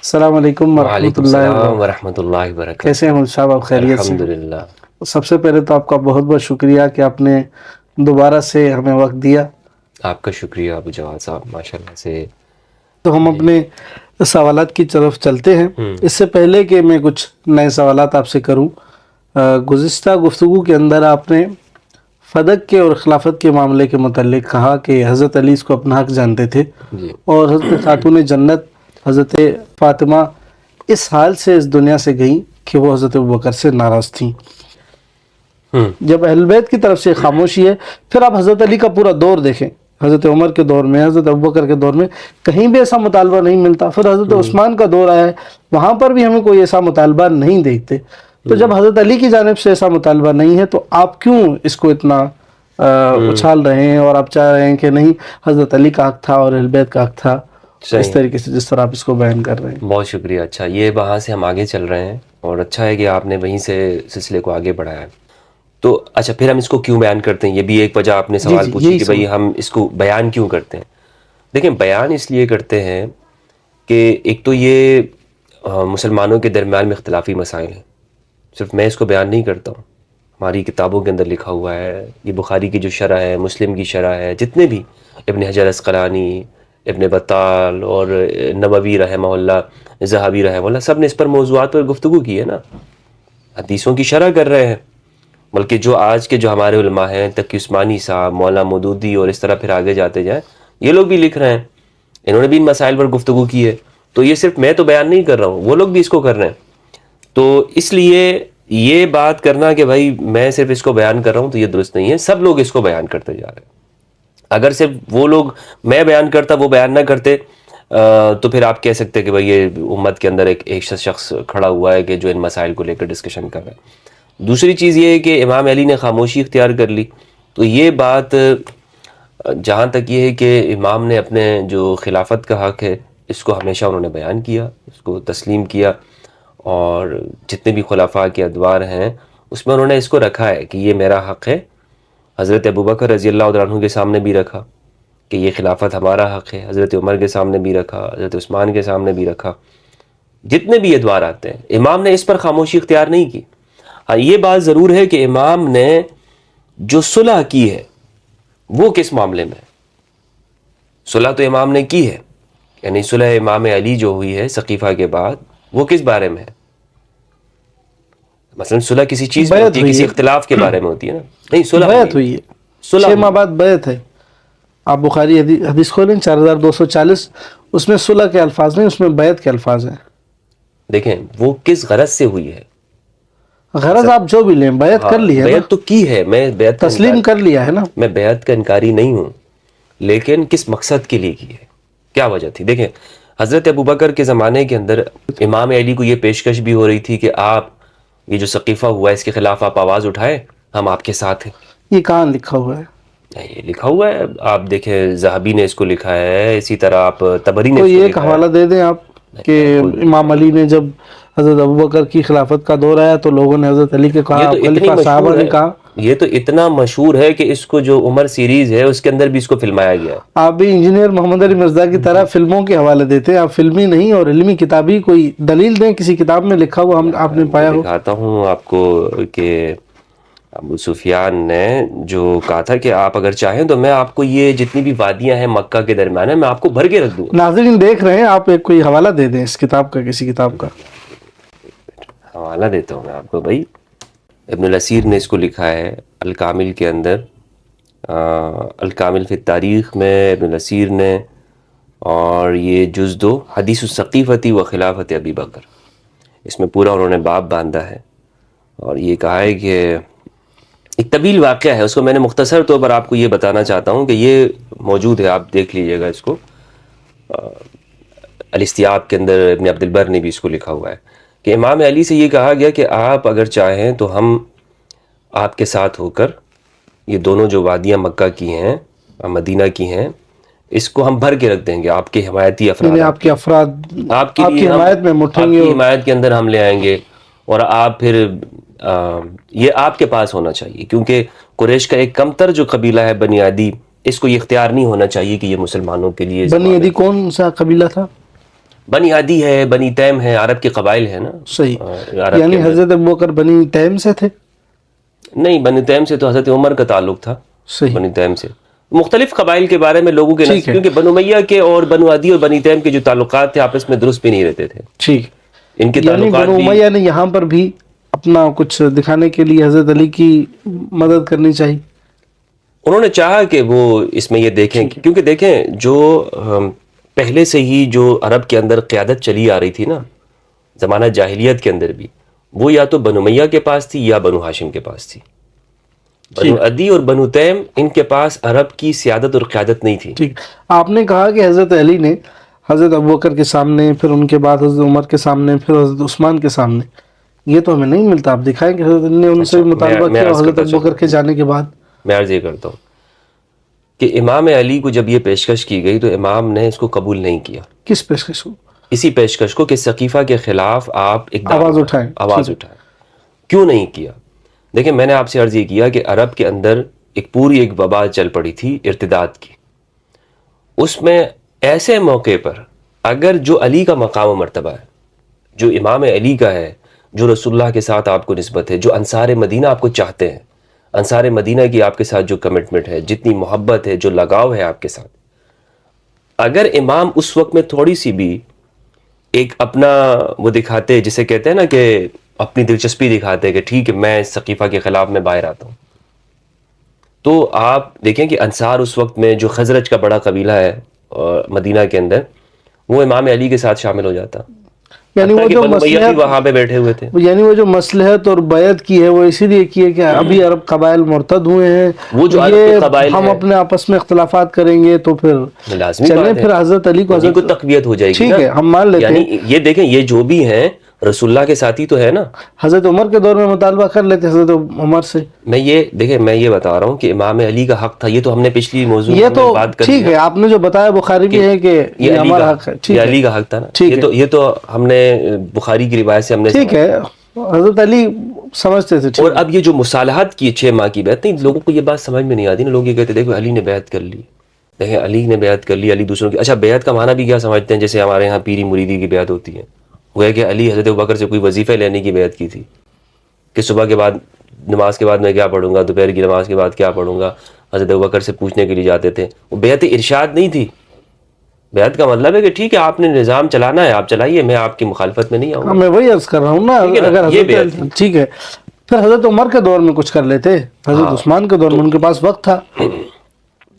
السلام علیکم ورحمۃ وعلیکم اللہ السلام وبرکاتہ۔ ورحمۃ اللہ وبرکاتہ۔ کیسے ہیں مول صاحب، آپ خیریت سے؟ الحمدللہ۔ سب سے پہلے تو آپ کا بہت بہت شکریہ کہ آپ نے دوبارہ سے ہمیں وقت دیا۔ آپ کا شکریہ ابو جواد صاحب، ماشاءاللہ سے۔ تو ہم اپنے سوالات کی طرف چلتے ہیں۔ اس سے پہلے کہ میں کچھ نئے سوالات آپ سے کروں، گزشتہ گفتگو کے اندر آپ نے فدق کے اور خلافت کے معاملے کے متعلق کہا کہ حضرت علی اس کو اپنا حق جانتے تھے، جی اور حضرت خاتون جنت حضرت فاطمہ اس حال سے اس دنیا سے گئیں کہ وہ حضرت ابوبکر سے ناراض تھیں۔ جب اہل بیت کی طرف سے خاموشی ہے، پھر آپ حضرت علی کا پورا دور دیکھیں، حضرت عمر کے دور میں، حضرت ابوبکر کے دور میں کہیں بھی ایسا مطالبہ نہیں ملتا۔ پھر حضرت عثمان کا دور آیا ہے، وہاں پر بھی ہمیں کوئی ایسا مطالبہ نہیں دیکھتے۔ تو جب حضرت علی کی جانب سے ایسا مطالبہ نہیں ہے تو آپ کیوں اس کو اتنا اچھال رہے ہیں، اور آپ چاہ رہے ہیں کہ نہیں حضرت علی کا حق تھا اور اہل بیت کا حق تھا، اس طریقے سے جس طرح آپ اس کو بیان کر رہے ہیں؟ بہت شکریہ۔ اچھا، یہ وہاں سے ہم آگے چل رہے ہیں، اور اچھا ہے کہ آپ نے وہیں سے سلسلے کو آگے بڑھایا ہے۔ تو اچھا، پھر ہم اس کو کیوں بیان کرتے ہیں؟ یہ بھی ایک وجہ آپ نے جی سوال جی، پوچھی یہی کہ سب۔ بھئی ہم اس کو بیان کیوں کرتے ہیں۔ دیکھیں، بیان اس لیے کرتے ہیں کہ ایک تو یہ مسلمانوں کے درمیان میں اختلافی مسائل ہیں، صرف میں اس کو بیان نہیں کرتا ہوں، ہماری کتابوں کے اندر لکھا ہوا ہے۔ یہ بخاری کی جو شرح ہے، مسلم کی شرح ہے، جتنے بھی ابن حجر عسقلانی، ابن بطال اور نووی رحمہ اللہ، ذہبی رحمہ اللہ، سب نے اس پر موضوعات پر گفتگو کی ہے نا، حدیثوں کی شرح کر رہے ہیں۔ بلکہ جو آج کے جو ہمارے علماء ہیں، تقی عثمانی صاحب، مولانا مودودی، اور اس طرح پھر آگے جاتے جائیں، یہ لوگ بھی لکھ رہے ہیں، انہوں نے بھی ان مسائل پر گفتگو کی ہے۔ تو یہ صرف میں تو بیان نہیں کر رہا ہوں، وہ لوگ بھی اس کو کر رہے ہیں۔ تو اس لیے یہ بات کرنا کہ بھائی میں صرف اس کو بیان کر رہا ہوں تو یہ درست نہیں ہے، سب لوگ اس کو بیان کرتے جا رہے ہیں۔ اگر صرف وہ لوگ، میں بیان کرتا وہ بیان نہ کرتے، تو پھر آپ کہہ سکتے کہ بھئی یہ امت کے اندر ایک شخص کھڑا ہوا ہے کہ جو ان مسائل کو لے کر ڈسکشن کر رہا ہے۔ دوسری چیز یہ ہے کہ امام علی نے خاموشی اختیار کر لی، تو یہ بات جہاں تک یہ ہے کہ امام نے اپنے جو خلافت کا حق ہے اس کو ہمیشہ انہوں نے بیان کیا، اس کو تسلیم کیا، اور جتنے بھی خلفاء کے ادوار ہیں اس میں انہوں نے اس کو رکھا ہے کہ یہ میرا حق ہے۔ حضرت ابوبکر رضی اللہ عنہ کے سامنے بھی رکھا کہ یہ خلافت ہمارا حق ہے، حضرت عمر کے سامنے بھی رکھا، حضرت عثمان کے سامنے بھی رکھا، جتنے بھی ادوار آتے ہیں امام نے اس پر خاموشی اختیار نہیں کی۔ ہاں، یہ بات ضرور ہے کہ امام نے جو صلح کی ہے وہ کس معاملے میں؟ صلح تو امام نے کی ہے، یعنی صلح امام علی جو ہوئی ہے سقیفہ کے بعد، وہ کس بارے میں ہے؟ مثلا صلح کسی چیز میں بیعت ہوتی ہے، ہوئی کسی ہے، اختلاف کے بارے میں ہوتی ہے نا، نہیں صلح بیعت ہوئی ہے، صلح 6 ہوئی ماہ ہے۔ بعد بیعت ہے۔ آپ بخاری حدیث کھولیں 4240، اس میں صلح کے الفاظ نہیں، اس میں بیعت کے الفاظ ہیں۔ دیکھیں وہ کس غرض سے ہوئی ہے؟ غرض آپ جو بھی لیں، بیعت ہاں، کر لی ہے نا، بیعت تو کی ہے، میں بیعت کا تسلیم کر لیا ہے نا۔ میں بیعت کا انکاری نہیں ہوں، لیکن کس مقصد کے لیے کی ہے، کیا وجہ تھی؟ دیکھیں، حضرت ابوبکر کے زمانے کے اندر امام علی کو یہ پیشکش بھی ہو رہی تھی کہ آپ یہ جو سقیفہ ہوا ہے اس کے خلاف آپ آواز اٹھائیں، ہم آپ کے ساتھ ہیں۔ یہ کہاں لکھا ہوا ہے؟ یہ لکھا ہوا ہے، آپ دیکھیں ذہبی نے اس کو لکھا ہے، اسی طرح آپ طبری نے اس کوئی کو ایک لکھا ہے۔ حوالہ دے دیں آپ کہ میں کوئی امام علی نے جب حضرت ابوبکر کی خلافت کا دور آیا تو لوگوں نے حضرت علی کے یہ کہا، تو اتنی خلیفہ صحابہ مشہور نے ہے، کہا۔ یہ تو اتنا مشہور ہے کہ اس کو جو عمر سیریز ہے اس کے اندر بھی اس کو فلمایا گیا ہے۔ آپ بھی انجینئر محمد علی مرزا کی طرح فلموں کے حوالے دیتے ہیں، آپ فلمی نہیں اور علمی کتابی کوئی دلیل دیں، کسی کتاب میں لکھا ہوا آپ نے میں پایا ہو۔ دکھاتا ہوں آپ کو کہ ابو سفیان نے جو کہا تھا کہ آپ اگر چاہیں تو میں آپ کو یہ جتنی بھی وادیاں ہیں مکہ کے درمیان ہیں میں آپ کو بھر کے رکھ دوں گا۔ ناظرین دیکھ رہے ہیں، آپ ایک کوئی حوالہ دے دیں اس کتاب کا، کسی کتاب کا۔ حوالہ دیتا ہوں میں آپ کو بھائی، ابن الاسیر نے اس کو لکھا ہے الکامل کے اندر، الکامل فی التاریخ میں ابن الاسیر نے، اور یہ جز 2 حدیث السقیفتی و خلافت ابی بکر، اس میں پورا انہوں نے باب باندھا ہے، اور یہ کہا ہے کہ ایک طویل واقعہ ہے، اس کو میں نے مختصر طور پر آپ کو یہ بتانا چاہتا ہوں کہ یہ موجود ہے، آپ دیکھ لیجئے گا اس کو، الاستیاب کے اندر ابن عبد البر نے بھی اس کو لکھا ہوا ہے کہ امام علی سے یہ کہا گیا کہ آپ اگر چاہیں تو ہم آپ کے ساتھ ہو کر یہ دونوں جو وادیاں مکہ کی ہیں مدینہ کی ہیں اس کو ہم بھر کے رکھ دیں گے، آپ کے حمایتی افراد یعنی آپ کے افراد آپ کے آپ لیے کی ہم حمایت میں مٹھیں آپ گے، کی حمایت کے اندر ہم لے آئیں گے، اور آپ پھر یہ آپ کے پاس ہونا چاہیے، کیونکہ قریش کا ایک کمتر جو قبیلہ ہے بنی عدی، اس کو یہ اختیار نہیں ہونا چاہیے کہ یہ مسلمانوں کے لیے بنی ضمانت عدی کون سا قبیلہ تھا؟ بنی عدی ہے، بنی تیم ہے، عرب کے قبائل ہیں نا. صحیح. عرب یعنی کے حضرت ابوبکر بنی تیم سے تھے؟ نہیں، بنی تیم سے تو حضرت عمر کا تعلق تھا. صحیح. بنی تیم سے مختلف قبائل کے بارے میں لوگوں کے ٹھیک ہے. کیونکہ بنو امیہ کے اور بنو عدی اور بنی تیم کے جو تعلقات تھے آپس میں درست بھی نہیں رہتے تھے. ٹھیک. ان کے یعنی تعلقات بنو بھی امیہ نے یہاں پر بھی اپنا کچھ دکھانے کے لیے حضرت علی کی مدد کرنی چاہیے. انہوں نے چاہا کہ وہ اس میں یہ دیکھیں، ٹھیک ہے. کیونکہ دیکھیں جو پہلے سے ہی جو عرب کے اندر قیادت چلی آ رہی تھی نا زمانہ جاہلیت کے اندر بھی، وہ یا تو بنو امیہ کے پاس تھی یا بنو ہاشم کے پاس تھی. بنو ٹھیک. عدی اور بنو تیم ان کے پاس عرب کی سیادت اور قیادت نہیں تھی. ٹھیک. آپ نے کہا کہ حضرت علی نے حضرت ابوبکر کے سامنے، پھر ان کے بعد حضرت عمر کے سامنے، پھر حضرت عثمان کے سامنے. یہ تو ہمیں نہیں ملتا. آپ دکھائیں کہ حضرت علی نے ان سے اچھا، بھی مطالبہ میں کیا عرض اور حضرت کرتا ابوبکر چلوں، کے جانے کے بعد. میں عرض یہ کرتا ہوں کہ امام علی کو جب یہ پیشکش کی گئی تو امام نے اس کو قبول نہیں کیا. کس پیشکش کو؟ اسی پیشکش کو کہ سقیفہ کے خلاف آپ اقدام آواز کریں، اٹھائیں. آواز ٹھیک ہے. اٹھائیں. کیوں نہیں کیا؟ دیکھیں میں نے آپ سے عرض یہ کیا کہ عرب کے اندر ایک وبا چل پڑی تھی ارتداد کی. اس میں ایسے موقع پر اگر جو علی کا مقام و مرتبہ ہے، جو امام علی کا ہے، جو رسول اللہ کے ساتھ آپ کو نسبت ہے، جو انصار مدینہ آپ کو چاہتے ہیں، انصار مدینہ کی آپ کے ساتھ جو کمٹمنٹ ہے، جتنی محبت ہے، جو لگاؤ ہے آپ کے ساتھ، اگر امام اس وقت میں تھوڑی سی بھی ایک اپنا وہ دکھاتے، جسے کہتے ہیں نا کہ اپنی دلچسپی دکھاتے کہ ٹھیک ہے میں سقیفہ کے خلاف میں باہر آتا ہوں، تو آپ دیکھیں کہ انصار اس وقت میں جو خزرج کا بڑا قبیلہ ہے مدینہ کے اندر، وہ امام علی کے ساتھ شامل ہو جاتا. یعنی وہ حتیٰ کہ جو بنو امیہ بھی مصلحت، وہاں پہ بیٹھے ہوئے تھے. یعنی وہ جو مصلحت اور بیعت کی ہے وہ اسی لیے کی ہے کہ ابھی عرب قبائل مرتد ہوئے ہیں، وہ تو جو عرب کے یہ قبائل ہم ہیں اپنے آپس میں اختلافات کریں گے تو پھر لازمی چلیں بات ہے، پھر حضرت علی کو انہیں کو حضرت. تقویت ہو جائے گی ٹھیک نا. ہے، ہم مان لیتے یعنی ہیں. یہ دیکھیں یہ جو بھی ہیں رسول اللہ کے ساتھی تو ہے نا. حضرت عمر کے دور میں مطالبہ کر لیتے حضرت عمر سے. میں یہ بتا رہا ہوں کہ امام علی کا حق تھا. یہ تو ہم نے پچھلی موضوع یہ میں تو بات کر ٹھیک لیا ہے، آپ نے جو بتایا بخاری بھی ہے کہ یہ یہ علی ہمارا کا حق ہے. یہ ٹھیک ہے. علی کا حق تھا نا. ٹھیک ہے. یہ تو ہم نے بخاری کی روایت سے ہم نے ٹھیک ہے، حضرت علی سمجھتے تھے. اور ٹھیک ہے. اب یہ جو مصالحت کی 6 ماہ کی بیعت، نہیں لوگوں کو یہ بات سمجھ میں نہیں آتی نا. لوگ یہ کہتے دیکھو علی نے بیعت کر لی، دیکھیں علی نے بیعت کر لی، علی دوسروں کی. اچھا بیعت کا معنی بھی کیا سمجھتے ہیں؟ جیسے ہمارے ہاں پیری مریدی کی بیعت ہوتی ہے، وہ ہے کہ علی حضرت ابوبکر سے کوئی وظیفہ لینے کی بیعت کی تھی کہ صبح کے بعد نماز کے بعد میں کیا پڑھوں گا، دوپہر کی نماز کے بعد کیا پڑھوں گا. حضرت ابوبکر سے پوچھنے کے لیے جاتے تھے. وہ بیعت ارشاد نہیں تھی. بیعت کا مطلب ہے کہ ٹھیک ہے آپ نے نظام چلانا ہے آپ چلائیے، میں آپ کی مخالفت میں نہیں آؤں گا. میں وہی عرض کر رہا ہوں نا. ٹھیک ہے نا، اگر یہ حضرت بیعت تھی. ٹھیک ہے، پھر حضرت عمر کے دور میں کچھ کر لیتے، حضرت عثمان کے دور میں ان کے پاس وقت تھا.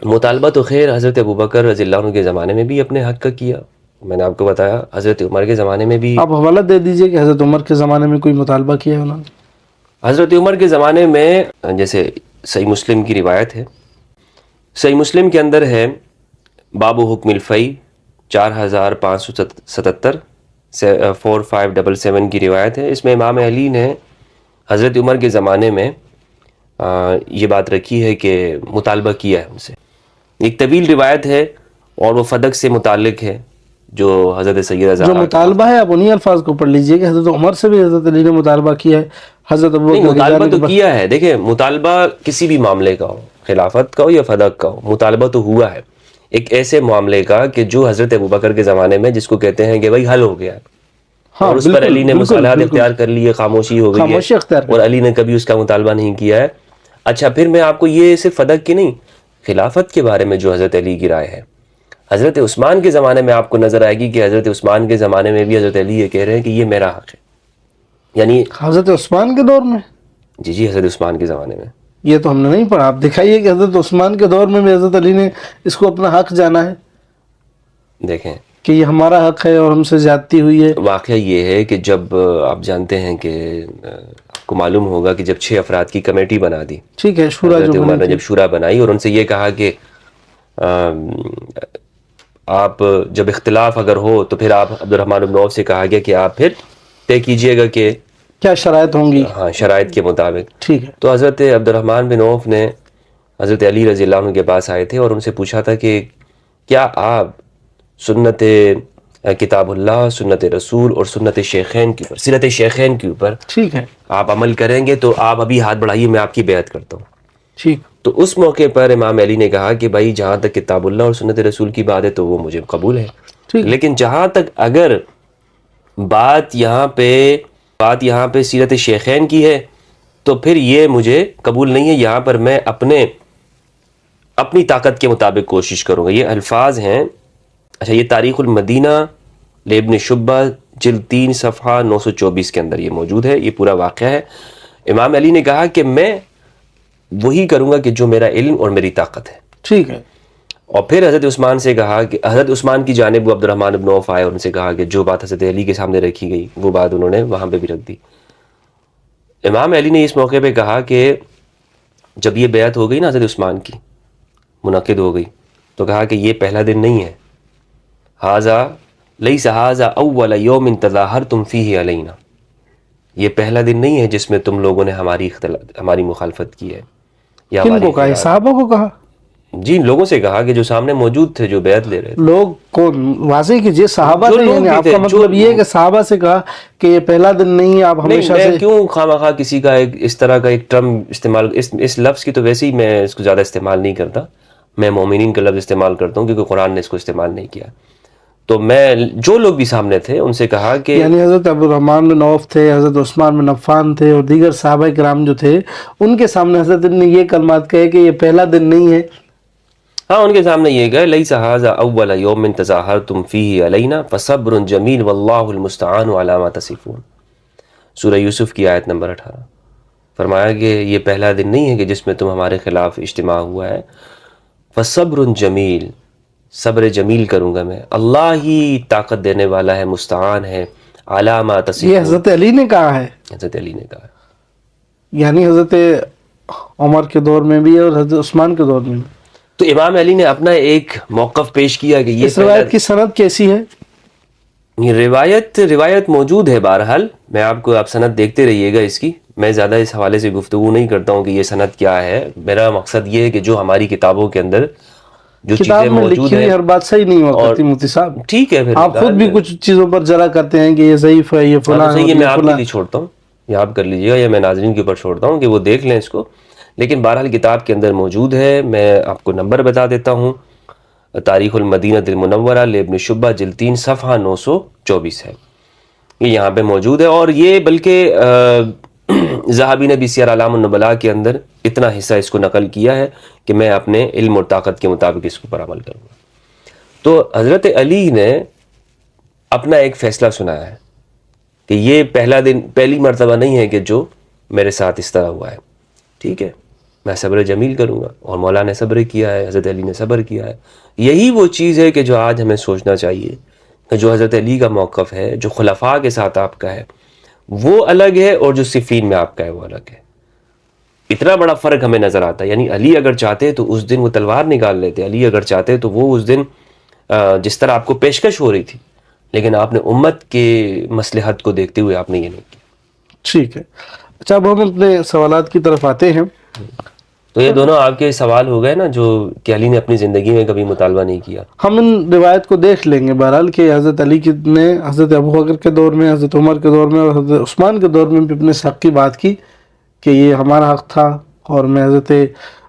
مطالبہ تو خیر حضرت ابوبکر رضی اللہ عنہ کے زمانے میں بھی اپنے حق کا کیا. میں نے آپ کو بتایا حضرت عمر کے زمانے میں بھی. آپ حوالہ دے دیجئے کہ حضرت عمر کے زمانے میں کوئی مطالبہ کیا ہے انہوں نے. حضرت عمر کے زمانے میں جیسے صحیح مسلم کی روایت ہے، صحیح مسلم کے اندر ہے باب حکم الفی 4577 4577 کی روایت ہے. اس میں امام علی نے حضرت عمر کے زمانے میں یہ بات رکھی ہے کہ مطالبہ کیا ہے ان سے. ایک طویل روایت ہے اور وہ فدق سے متعلق ہے جو حضرت سیدہ جو زہرا مطالبہ ہے آپ انہی الفاظ کو پڑھ لیجئے کہ حضرت عمر سے بھی حضرت علی نے مطالبہ کیا ہے، حضرت نہیں ابوبکر مطالبہ تو کیا ہے. دیکھیں مطالبہ کسی بھی معاملے کا ہو، خلافت کا ہو یا فدق کا ہو، مطالبہ تو ہوا ہے ایک ایسے معاملے کا کہ جو حضرت ابوبکر کے زمانے میں جس کو کہتے ہیں کہ بھائی حل ہو گیا ہے، اور اس پر علی نے مصالحت اختیار کر لی ہے، خاموشی ہو گئی خاموشی اختیار ہے اور علی نے کبھی اس کا مطالبہ نہیں کیا ہے. اچھا پھر میں آپ کو یہ صرف فدق کی نہیں، خلافت کے بارے میں جو حضرت علی کی رائے ہے، حضرت عثمان کے زمانے میں آپ کو نظر آئے گی کہ حضرت عثمان کے زمانے میں بھی حضرت علی یہ کہہ رہے ہیں کہ یہ میرا حق ہے. یعنی حضرت عثمان کے دور میں. جی حضرت عثمان کے زمانے میں. یہ تو ہم نے نہیں پڑھا. آپ دکھائیے کہ حضرت عثمان کے دور میں بھی حضرت علی نے اس کو اپنا حق جانا ہے. دیکھیں کہ یہ ہمارا حق ہے اور ہم سے زیادتی ہوئی ہے. واقعہ یہ ہے کہ جب آپ جانتے ہیں کہ آپ کو معلوم ہوگا کہ جب 6 افراد کی کمیٹی بنا دی، ٹھیک ہے، شورا حضرت جو عمر بنی نے تھی. جب شورا بنائی اور ان سے یہ کہا کہ آپ جب اختلاف اگر ہو تو پھر آپ عبد الرحمن بن عوف سے کہا گیا کہ آپ پھر طے کیجئے گا کہ کیا شرائط ہوں گی. ہاں شرائط کے مطابق. ٹھیک ہے. تو حضرت عبد الرحمن بن عوف نے حضرت علی رضی اللہ عنہ کے پاس آئے تھے اور ان سے پوچھا تھا کہ کیا آپ سنت کتاب اللہ، سنت رسول اور سنت شیخین کے اوپر، سیرت شیخین کے اوپر ٹھیک ہے. آپ عمل کریں گے تو آپ ابھی ہاتھ بڑھائیے، میں آپ کی بیعت کرتا ہوں. ٹھیک. تو اس موقع پر امام علی نے کہا کہ بھائی جہاں تک کتاب اللہ اور سنت رسول کی بات ہے تو وہ مجھے قبول ہے، لیکن جہاں تک اگر بات یہاں پہ سیرت شیخین کی ہے تو پھر یہ مجھے قبول نہیں ہے. یہاں پر میں اپنی طاقت کے مطابق کوشش کروں گا. یہ الفاظ ہیں. اچھا، یہ تاریخ المدینہ لابن شبہ جلد 3 صفحہ 924 کے اندر یہ موجود ہے. یہ پورا واقعہ ہے. امام علی نے کہا کہ میں وہی کروں گا کہ جو میرا علم اور میری طاقت ہے. ٹھیک ہے. اور پھر حضرت عثمان سے کہا کہ حضرت عثمان کی جانب وہ عبد الرحمن بن عوف آئے اور ان سے کہا کہ جو بات حضرت علی کے سامنے رکھی گئی وہ بات انہوں نے وہاں پہ بھی رکھ دی. امام علی نے اس موقع پہ کہا کہ جب یہ بیعت ہو گئی نا حضرت عثمان کی، منعقد ہو گئی، تو کہا کہ یہ پہلا دن نہیں ہے. ھذا لیس ھذا اول یوم تظاہرتم فیہ علینا، یہ پہلا دن نہیں ہے جس میں تم لوگوں نے ہماری مخالفت کی ہے. یا کن کو کہا؟ صحابہ کو کہا؟ جی، لوگوں سے کہا کہ جو سامنے موجود تھے، جو بیعت لے رہے تھے. لوگ کون؟ واضح کیجئے. صحابہ تھے؟ یعنی آپ کا مطلب یہ ہے کہ صحابہ سے کہا کہ یہ پہلا دن نہیں ہے، آپ ہمیشہ سے؟ میں کیوں خواہ کسی کا اس طرح کا ایک ٹرم استعمال، اس لفظ کی تو ویسے ہی میں اس کو زیادہ استعمال نہیں کرتا. میں مومنین کا لفظ استعمال کرتا ہوں کیونکہ قرآن نے اس کو استعمال نہیں کیا. تو میں جو لوگ بھی سامنے تھے ان سے کہا کہ یعنی حضرت عبد الرحمن بن عوف تھے، حضرت عثمان بن عفان تھے اور دیگر صحابہ کرام جو تھے، ان کے سامنے حضرت نے یہ کلمات کہے کہ یہ پہلا دن نہیں ہے. ہاں، ان کے سامنے یہ گئے لیس ھذا اول یوم تظاہرتم فیہ علینا فصبر جمیل واللہ المستعان علی ما تصفون. سورہ یوسف کی آیت نمبر 18. فرمایا کہ یہ پہلا دن نہیں ہے کہ جس میں تم ہمارے خلاف اجتماع ہوا ہے. فصبر جمیل، صبر جمیل کروں گا میں. اللہ ہی طاقت دینے والا ہے، مستعان ہے. علی ما تصفون، یہ حضرت علی نے کہا ہے. حضرت علی نے کہا. یعنی حضرت عمر کے دور میں بھی اور حضرت عثمان کے دور میں بھی. تو امام علی نے اپنا ایک موقف پیش کیا کہ یہ اس روایت کی سند کیسی ہے؟ یہ روایت موجود ہے. بہرحال میں آپ سند دیکھتے رہیے گا اس کی. میں زیادہ اس حوالے سے گفتگو نہیں کرتا ہوں کہ یہ سند کیا ہے. میرا مقصد یہ ہے کہ جو ہماری کتابوں کے اندر جو چیزیں موجود ہیں، ہر بات صحیح نہیں ہوا کرتی مفتی صاحب. ٹھیک ہے، پھر آپ خود بھی کچھ چیزوں پر جرا کرتے ہیں کہ یہ ضعیف ہے، یہ فلاں ہے. یہ میں آپ کے لیے چھوڑتا ہوں، یہ آپ کر لیجیے گا، یا میں ناظرین کے اوپر چھوڑتا ہوں کہ وہ دیکھ لیں اس کو. لیکن بہرحال کتاب کے اندر موجود ہے. میں آپ کو نمبر بتا دیتا ہوں. تاریخ المدینہ المنورہ لابن شبہ جلد 3 صفحہ 924 ہے. یہ یہاں پہ موجود ہے. اور یہ بلکہ ذہبی نے بھی سیر اعلام النبلاء کے اندر اتنا حصہ اس کو نقل کیا ہے کہ میں اپنے علم اور طاقت کے مطابق اس کو پر عمل کروں گا. تو حضرت علی نے اپنا ایک فیصلہ سنایا ہے کہ یہ پہلی مرتبہ نہیں ہے کہ جو میرے ساتھ اس طرح ہوا ہے. ٹھیک ہے، میں صبر جمیل کروں گا. اور مولا نے صبر کیا ہے، حضرت علی نے صبر کیا ہے. یہی وہ چیز ہے کہ جو آج ہمیں سوچنا چاہیے کہ جو حضرت علی کا موقف ہے، جو خلفاء کے ساتھ آپ کا ہے وہ الگ ہے، اور جو صفین میں آپ کا ہے وہ الگ ہے. اتنا بڑا فرق ہمیں نظر آتا ہے. یعنی علی اگر چاہتے تو اس دن وہ تلوار نکال لیتے. علی اگر چاہتے تو وہ اس دن جس طرح آپ کو پیشکش ہو رہی تھی، لیکن آپ نے امت کے مصلحت کو دیکھتے ہوئے آپ نے یہ نہیں کیا. ٹھیک ہے. اچھا، اب ہم اپنے سوالات کی طرف آتے ہیں. تو یہ دونوں آپ کے سوال ہو گئے نا جو کہ علی نے اپنی زندگی میں کبھی مطالبہ نہیں کیا. ہم ان روایت کو دیکھ لیں گے بہرحال کہ حضرت علی نے حضرت ابو بکر کے دور میں، حضرت عمر کے دور میں اور حضرت عثمان کے دور میں بھی اپنے حق کی بات کی کہ یہ ہمارا حق تھا اور میں حضرت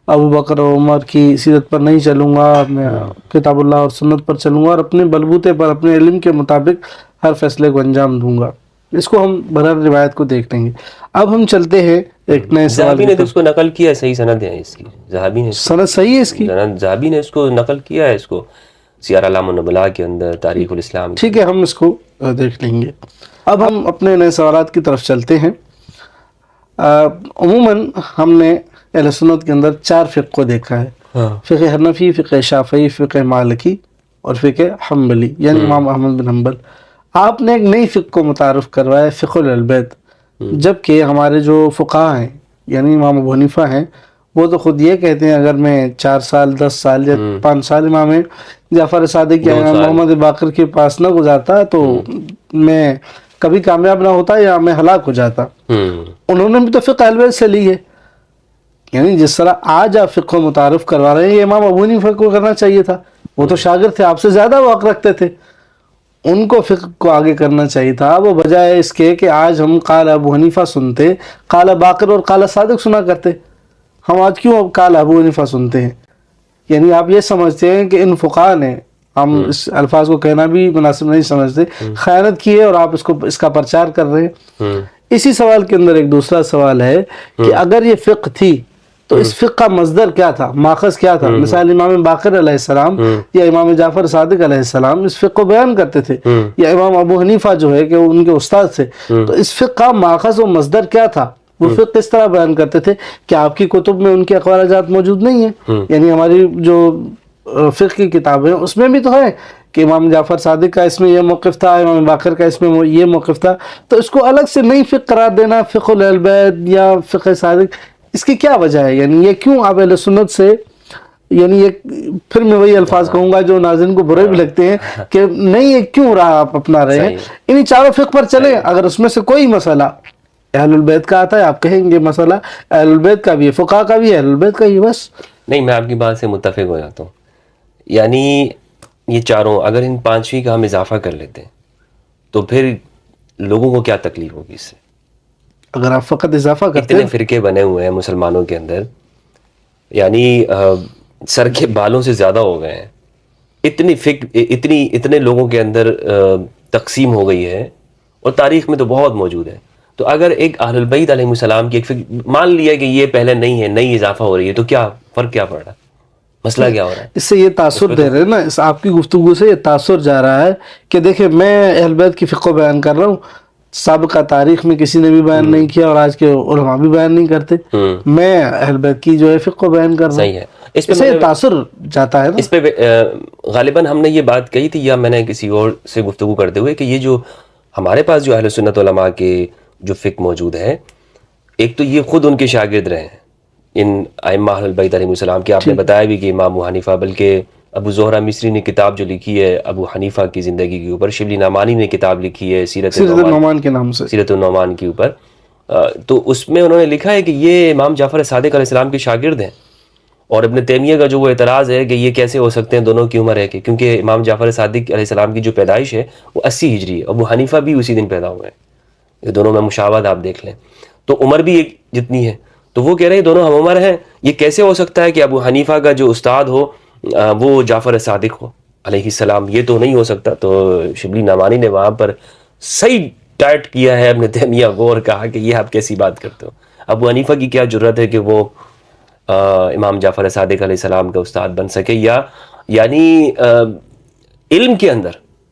ابو بکر اور عمر کی سیرت پر نہیں چلوں گا، میں کتاب اللہ اور سنت پر چلوں گا اور اپنے بلبوتے پر اپنے علم کے مطابق ہر فیصلے کو انجام دوں گا. اس کو ہم بہرحال روایت کو دیکھ لیں گے. اب ہم چلتے ہیں ایک نئے سوال. ذہبی نے تو اس کو نقل کیا ہے، صحیح سند ہے اس کی. ذہبی نے سند صحیح ہے اس کی. ذہبی نے اس کو نقل کیا ہے، اس کو سیر اعلام النبلاء کے اندر، تاریخ الاسلام. ٹھیک ہے، ہم اس کو دیکھ لیں گے. اب ہم اپنے نئے سوالات کی طرف چلتے ہیں. عموماً ہم نے اہل سنت کے اندر 4 فقہ کو دیکھا ہے. فقہ حنفی، فقہ شافعی، فقہ مالکی اور فقہ حنبلی، یعنی امام احمد بن حنبل. آپ نے ایک نئی فقہ کو متعارف کروایا، فقہ البیت. جبکہ ہمارے جو فقہاء ہیں یعنی امام ابو حنیفہ ہیں، وہ تو خود یہ کہتے ہیں اگر میں 4 سال 10 سال یا 5 سال امام جعفر صادق یا امام محمد باقر کے پاس نہ گزارتا تو میں کبھی کامیاب نہ ہوتا یا میں ہلاک ہو جاتا. انہوں نے بھی تو فقہ البیت سے لی ہے. یعنی جس طرح آج آپ فقہ کو متعارف کروا رہے ہیں، یہ امام ابو حنیفہ کو کرنا چاہیے تھا. وہ تو شاگرد تھے، آپ سے زیادہ وقت رکھتے تھے، ان کو فقہ کو آگے کرنا چاہیے تھا. وہ بجائے اس کے کہ آج ہم قال ابو حنیفہ سنتے، قال باقر اور قال صادق سنا کرتے. ہم آج کیوں اب قال ابو حنیفہ سنتے ہیں؟ یعنی آپ یہ سمجھتے ہیں کہ ان فقہاء نے ہم اس الفاظ کو کہنا بھی مناسب نہیں سمجھتے، خیانت کی ہے اور آپ اس کا پرچار کر رہے ہیں. اسی سوال کے اندر ایک دوسرا سوال ہے کہ اگر یہ فقہ تھی تو اس فقہ کا مصدر کیا تھا، ماخذ کیا تھا؟ مثال امام باقر علیہ السلام یا امام جعفر صادق علیہ السلام اس فقہ کو بیان کرتے تھے، یا امام ابو حنیفہ جو ہے کہ ان کے استاد تھے، تو اس فقہ کا ماخذ و مصدر کیا تھا؟ وہ فقہ اس طرح بیان کرتے تھے کہ آپ کی کتب میں ان کے اقوال جات موجود نہیں ہیں. یعنی ہماری جو فقہ کی کتابیں اس میں بھی تو ہے کہ امام جعفر صادق کا اس میں یہ موقف تھا، امام باقر کا اس میں یہ موقف تھا، تو اس کو الگ سے نئی فقہ قرار دینا، فقہ اہل بیت یا فقہ صادق، اس کی کیا وجہ ہے؟ یعنی یہ کیوں آپ اہل سنت سے، یعنی یہ پھر میں وہی الفاظ کہوں گا جو ناظرین کو برے بھی لگتے ہیں کہ نہیں، یہ کیوں راہ آپ اپنا رہے ہیں؟ انہی چاروں فقہ پر چلیں. اگر اس میں سے کوئی مسئلہ اہل البیت کا آتا ہے آپ کہیں گے مسئلہ اہل البیت کا بھی ہے، فقہ کا بھی ہے، اہل البیت کا ہی بس. نہیں، میں آپ کی بات سے متفق ہو جاتا ہوں. یعنی یہ چاروں اگر ان پانچویں کا ہم اضافہ کر لیتے ہیں تو پھر لوگوں کو کیا تکلیف ہوگی اس سے؟ اگر آپ فقط اضافہ کرتے اتنے فرقے بنے ہوئے ہیں مسلمانوں کے اندر، یعنی سر کے بالوں سے زیادہ ہو گئے ہیں، اتنے لوگوں کے اندر تقسیم ہو گئی ہے، اور تاریخ میں تو بہت موجود ہے. تو اگر ایک اہل البیت علیہ السلام کی ایک فکر مان لیا کہ یہ پہلے نہیں ہے، نئی اضافہ ہو رہی ہے، تو کیا فرق کیا پڑ رہا ہے؟ مسئلہ کیا ہو رہا ہے؟ اس سے یہ تاثر دے رہے ہیں نا، اس آپ کی گفتگو سے یہ تاثر جا رہا ہے کہ دیکھیں میں اہل بیت کی فقہ بیان کر رہا ہوں، سابقہ تاریخ میں کسی نے بھی بیان نہیں کیا اور آج کے علماء بھی بیان نہیں کرتے، میں اہل بیت کی جو ہے فقہ بیان کر رہا ہوں. صحیح ہے. اس سے یہ تاثر جاتا ہے نا. اس پہ غالباً ہم نے یہ بات کہی تھی، یا میں نے کسی اور سے گفتگو کرتے ہوئے، کہ یہ جو ہمارے پاس جو اہل سنت علماء کے جو فقہ موجود ہے، ایک تو یہ خود ان کے شاگرد رہے ہیں ان ائمہ اہل بیت علیہ السلام کے. آپ نے بتایا بھی کہ امام ابو حنیفہ، بلکہ ابو زہرہ مصری نے کتاب جو لکھی ہے ابو حنیفہ کی زندگی کے اوپر، شبلی نعمانی نے کتاب لکھی ہے سیرت النعمان کے نام سے، سیرت النعمان کے اوپر، تو اس میں انہوں نے لکھا ہے کہ یہ امام جعفر صادق علیہ السلام کے شاگرد ہیں. اور ابن تیمیہ کا جو وہ اعتراض ہے کہ یہ کیسے ہو سکتے ہیں دونوں کی عمر ہے، کہ کیونکہ امام جعفر صادق علیہ السلام کی جو پیدائش ہے وہ 80 ہجری ہے، ابو حنیفہ بھی اسی دن پیدا ہوئے ہیں، یہ دونوں میں مشابہت آپ دیکھ لیں، تو عمر بھی ایک جتنی ہے. تو وہ کہہ رہے ہیں دونوں ہم عمر ہیں، یہ کیسے ہو سکتا ہے کہ ابو حنیفہ کا جو استاد ہو وہ جعفر صادق ہو علیہ السلام؟ یہ تو نہیں ہو سکتا. تو شبلی نعمانی نے وہاں پر صحیح ٹائٹ کیا ہے ابن تیمیہ کو اور کہا کہ یہ آپ کیسی بات کرتے ہو؟ ابو حنیفہ کی کیا جرت ہے کہ وہ امام جعفر صادق علیہ السلام کا استاد بن سکے؟ یا یعنی علم کے اندر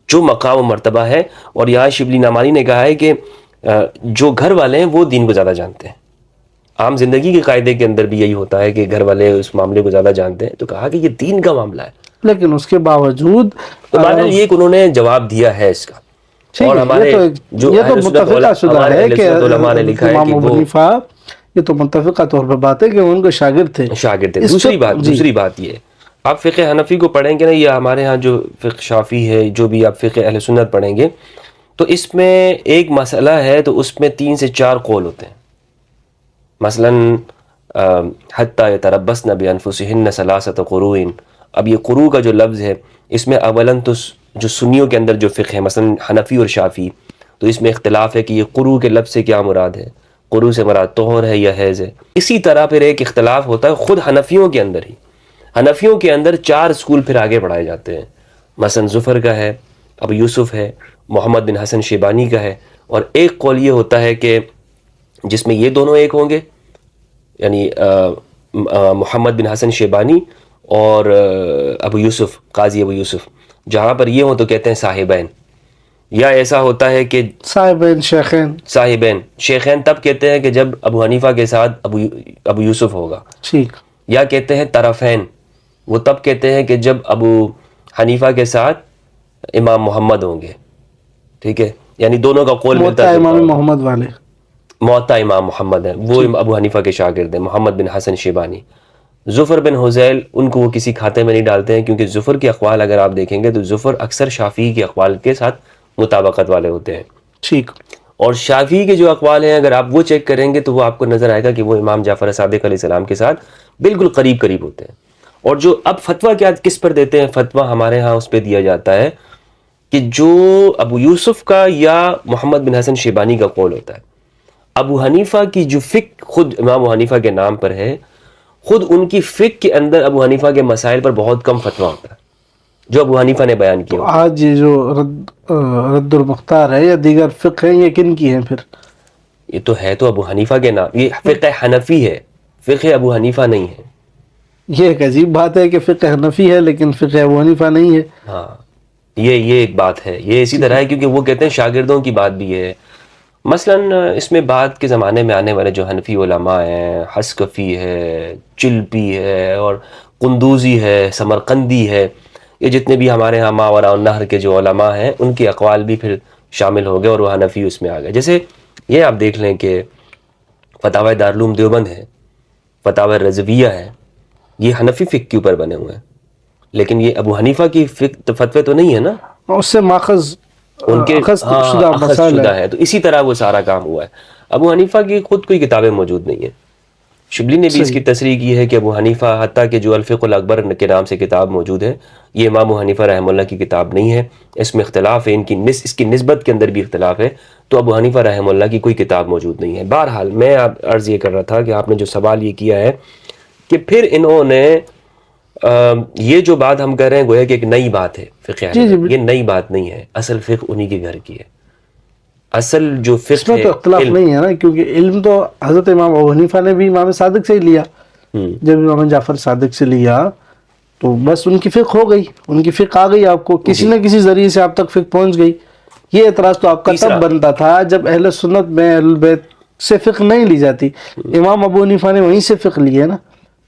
جو مقام و مرتبہ ہے. اور یہاں شبلی نعمانی نے کہا ہے کہ جو گھر والے ہیں وہ دین کو زیادہ جانتے ہیں. عام زندگی کے قاعدے کے اندر بھی یہی ہوتا ہے کہ گھر والے اس معاملے کو زیادہ جانتے ہیں. تو کہا کہ یہ دین کا معاملہ ہے، لیکن اس کے باوجود تو بہرحال یہ کہ انہوں نے جواب دیا ہے اس کا. اور ہمارے جو یہ تو متفقہ شدہ ہے کہ علماء نے لکھا ہے کہ امام ابو حنیفہ، یہ تو متفقہ طور پر بات ہے کہ وہ ان کے شاگرد تھے. دوسری بات یہ، آپ فقہ حنفی کو پڑھیں گے نا، یا ہمارے ہاں جو فقہ شافعی ہے، جو بھی آپ فقہ اہل سنت پڑھیں گے، تو اس میں ایک مسئلہ ہے تو اس میں 3 سے 4 قول ہوتے ہیں. مثلا حتی یتربصن بانفسہن ثلاثۃ قروء. اب یہ قروء کا جو لفظ ہے، اس میں اولاً تو جو سنیوں کے اندر جو فقہ ہے مثلا حنفی اور شافعی، تو اس میں اختلاف ہے کہ یہ قروء کے لفظ سے کیا مراد ہے، قروء سے مراد طہر ہے یا حیض ہے. اسی طرح پھر ایک اختلاف ہوتا ہے خود حنفیوں کے اندر ہی. حنفیوں کے اندر 4 اسکول پھر آگے پڑھائے جاتے ہیں. مثلا زفر کا ہے، ابو یوسف ہے، محمد بن حسن شیبانی کا ہے. اور ایک قول یہ ہوتا ہے کہ جس میں یہ دونوں ایک ہوں گے، یعنی محمد بن حسن شیبانی اور ابو یوسف، قاضی ابو یوسف، جہاں پر یہ ہوں تو کہتے ہیں صاحبین. یا ایسا ہوتا ہے کہ صاحبین شیخین تب کہتے ہیں کہ جب ابو حنیفہ کے ساتھ ابو یوسف ہوگا. ٹھیک. یا کہتے ہیں طرفین، وہ تب کہتے ہیں کہ جب ابو حنیفہ کے ساتھ امام محمد ہوں گے. ٹھیک ہے، یعنی دونوں کا قول ملتا ہے. امام محمد والے موطا امام محمد ہیں، وہ ابو حنیفہ کے شاگرد ہیں، محمد بن حسن شیبانی. زفر بن حذیل، ان کو وہ کسی کھاتے میں نہیں ڈالتے ہیں، کیونکہ زفر کے اقوال اگر آپ دیکھیں گے تو زفر اکثر شافعی کے اقوال کے ساتھ مطابقت والے ہوتے ہیں. ٹھیک. اور شافعی کے جو اقوال ہیں اگر آپ وہ چیک کریں گے تو وہ آپ کو نظر آئے گا کہ وہ امام جعفر صادق علیہ السلام کے ساتھ بالکل قریب ہوتے ہیں. اور جو اب فتویٰ کیا کس پر دیتے ہیں؟ فتویٰ ہمارے ہاں اس پہ دیا جاتا ہے کہ جو ابو یوسف کا یا محمد بن حسن شیبانی کا قول ہوتا ہے. ابو حنیفہ کی جو فقہ خود امام ابو حنیفہ کے نام پر ہے، خود ان کی فقہ کے اندر ابو حنیفہ کے مسائل پر بہت کم فتویٰ ہوتا ہے. جو ابو حنیفہ نے بیان تو کیا. آج یہ جو رد المختار ہے یا دیگر فقہ ہیں یہ کن کی ہیں پھر؟ یہ تو ہے تو ابو حنیفہ کے نام، یہ فقہ حنفی ہے، فقہ ابو حنیفہ نہیں ہے. یہ ایک عجیب بات ہے کہ فقہ حنفی ہے لیکن فقہ ابو حنیفہ نہیں ہے. ہاں یہ ایک بات ہے، یہ اسی طرح ہے کیونکہ وہ کہتے ہیں شاگردوں کی بات بھی ہے. مثلا اس میں بعد کے زمانے میں آنے والے جو حنفی علماء ہیں، حسکفی ہے، چلپی ہے اور قندوزی ہے، سمرقندی ہے، یہ جتنے بھی ہمارے ہاں ماوراء النہر کے جو علماء ہیں ان کے اقوال بھی پھر شامل ہو گئے اور وہ حنفی اس میں آ گئے. جیسے یہ آپ دیکھ لیں کہ فتاوی دارالعلوم دیوبند ہے، فتاوی رضویہ ہے، یہ حنفی فقہ کے اوپر بنے ہوئے ہیں، لیکن یہ ابو حنیفہ کی فتوے تو نہیں ہے نا، اس سے ماخذ ان کے اخذ شدہ اخذ مسائل شدہ ہے. ہے. تو اسی طرح وہ سارا کام ہوا ہے. ابو حنیفہ کی خود کوئی کتابیں موجود نہیں ہیں. شبلی نے بھی اس کی تصریح کی ہے کہ ابو حنیفہ، حتیٰ کہ جو الفقہ الاکبر کے نام سے کتاب موجود ہے، یہ امام ابو حنیفہ رحمہ اللہ کی کتاب نہیں ہے، اس میں اختلاف ہے، اس کی نسبت کے اندر بھی اختلاف ہے. تو ابو حنیفہ رحمہ اللہ کی کوئی کتاب موجود نہیں ہے. بہرحال میں عرض یہ کر رہا تھا کہ آپ نے جو سوال یہ کیا ہے کہ پھر انہوں نے یہ جو بات ہم کہہ رہے ہیں گویا کہ ایک نئی بات ہے فقہ حنفی، یہ نئی بات نہیں ہے، اصل فقہ انہی کے گھر کی ہے. اصل جو اس فقہ میں ہے تو اختلاف علم، نہیں ہے نا، کیونکہ علم تو حضرت امام ابو حنیفہ نے بھی امام صادق سے ہی لیا. جب امام جعفر صادق سے لیا تو بس ان کی فقہ ہو گئی، ان کی فقہ آ گئی آپ کو، کسی نہ کسی ذریعے سے آپ تک فقہ پہنچ گئی. یہ اعتراض تو آپ کا تب بنتا تھا جب اہل سنت میں اہل بیت سے فقہ نہیں لی جاتی. امام ابو حنیفہ نے وہیں سے فقہ لی ہے نا،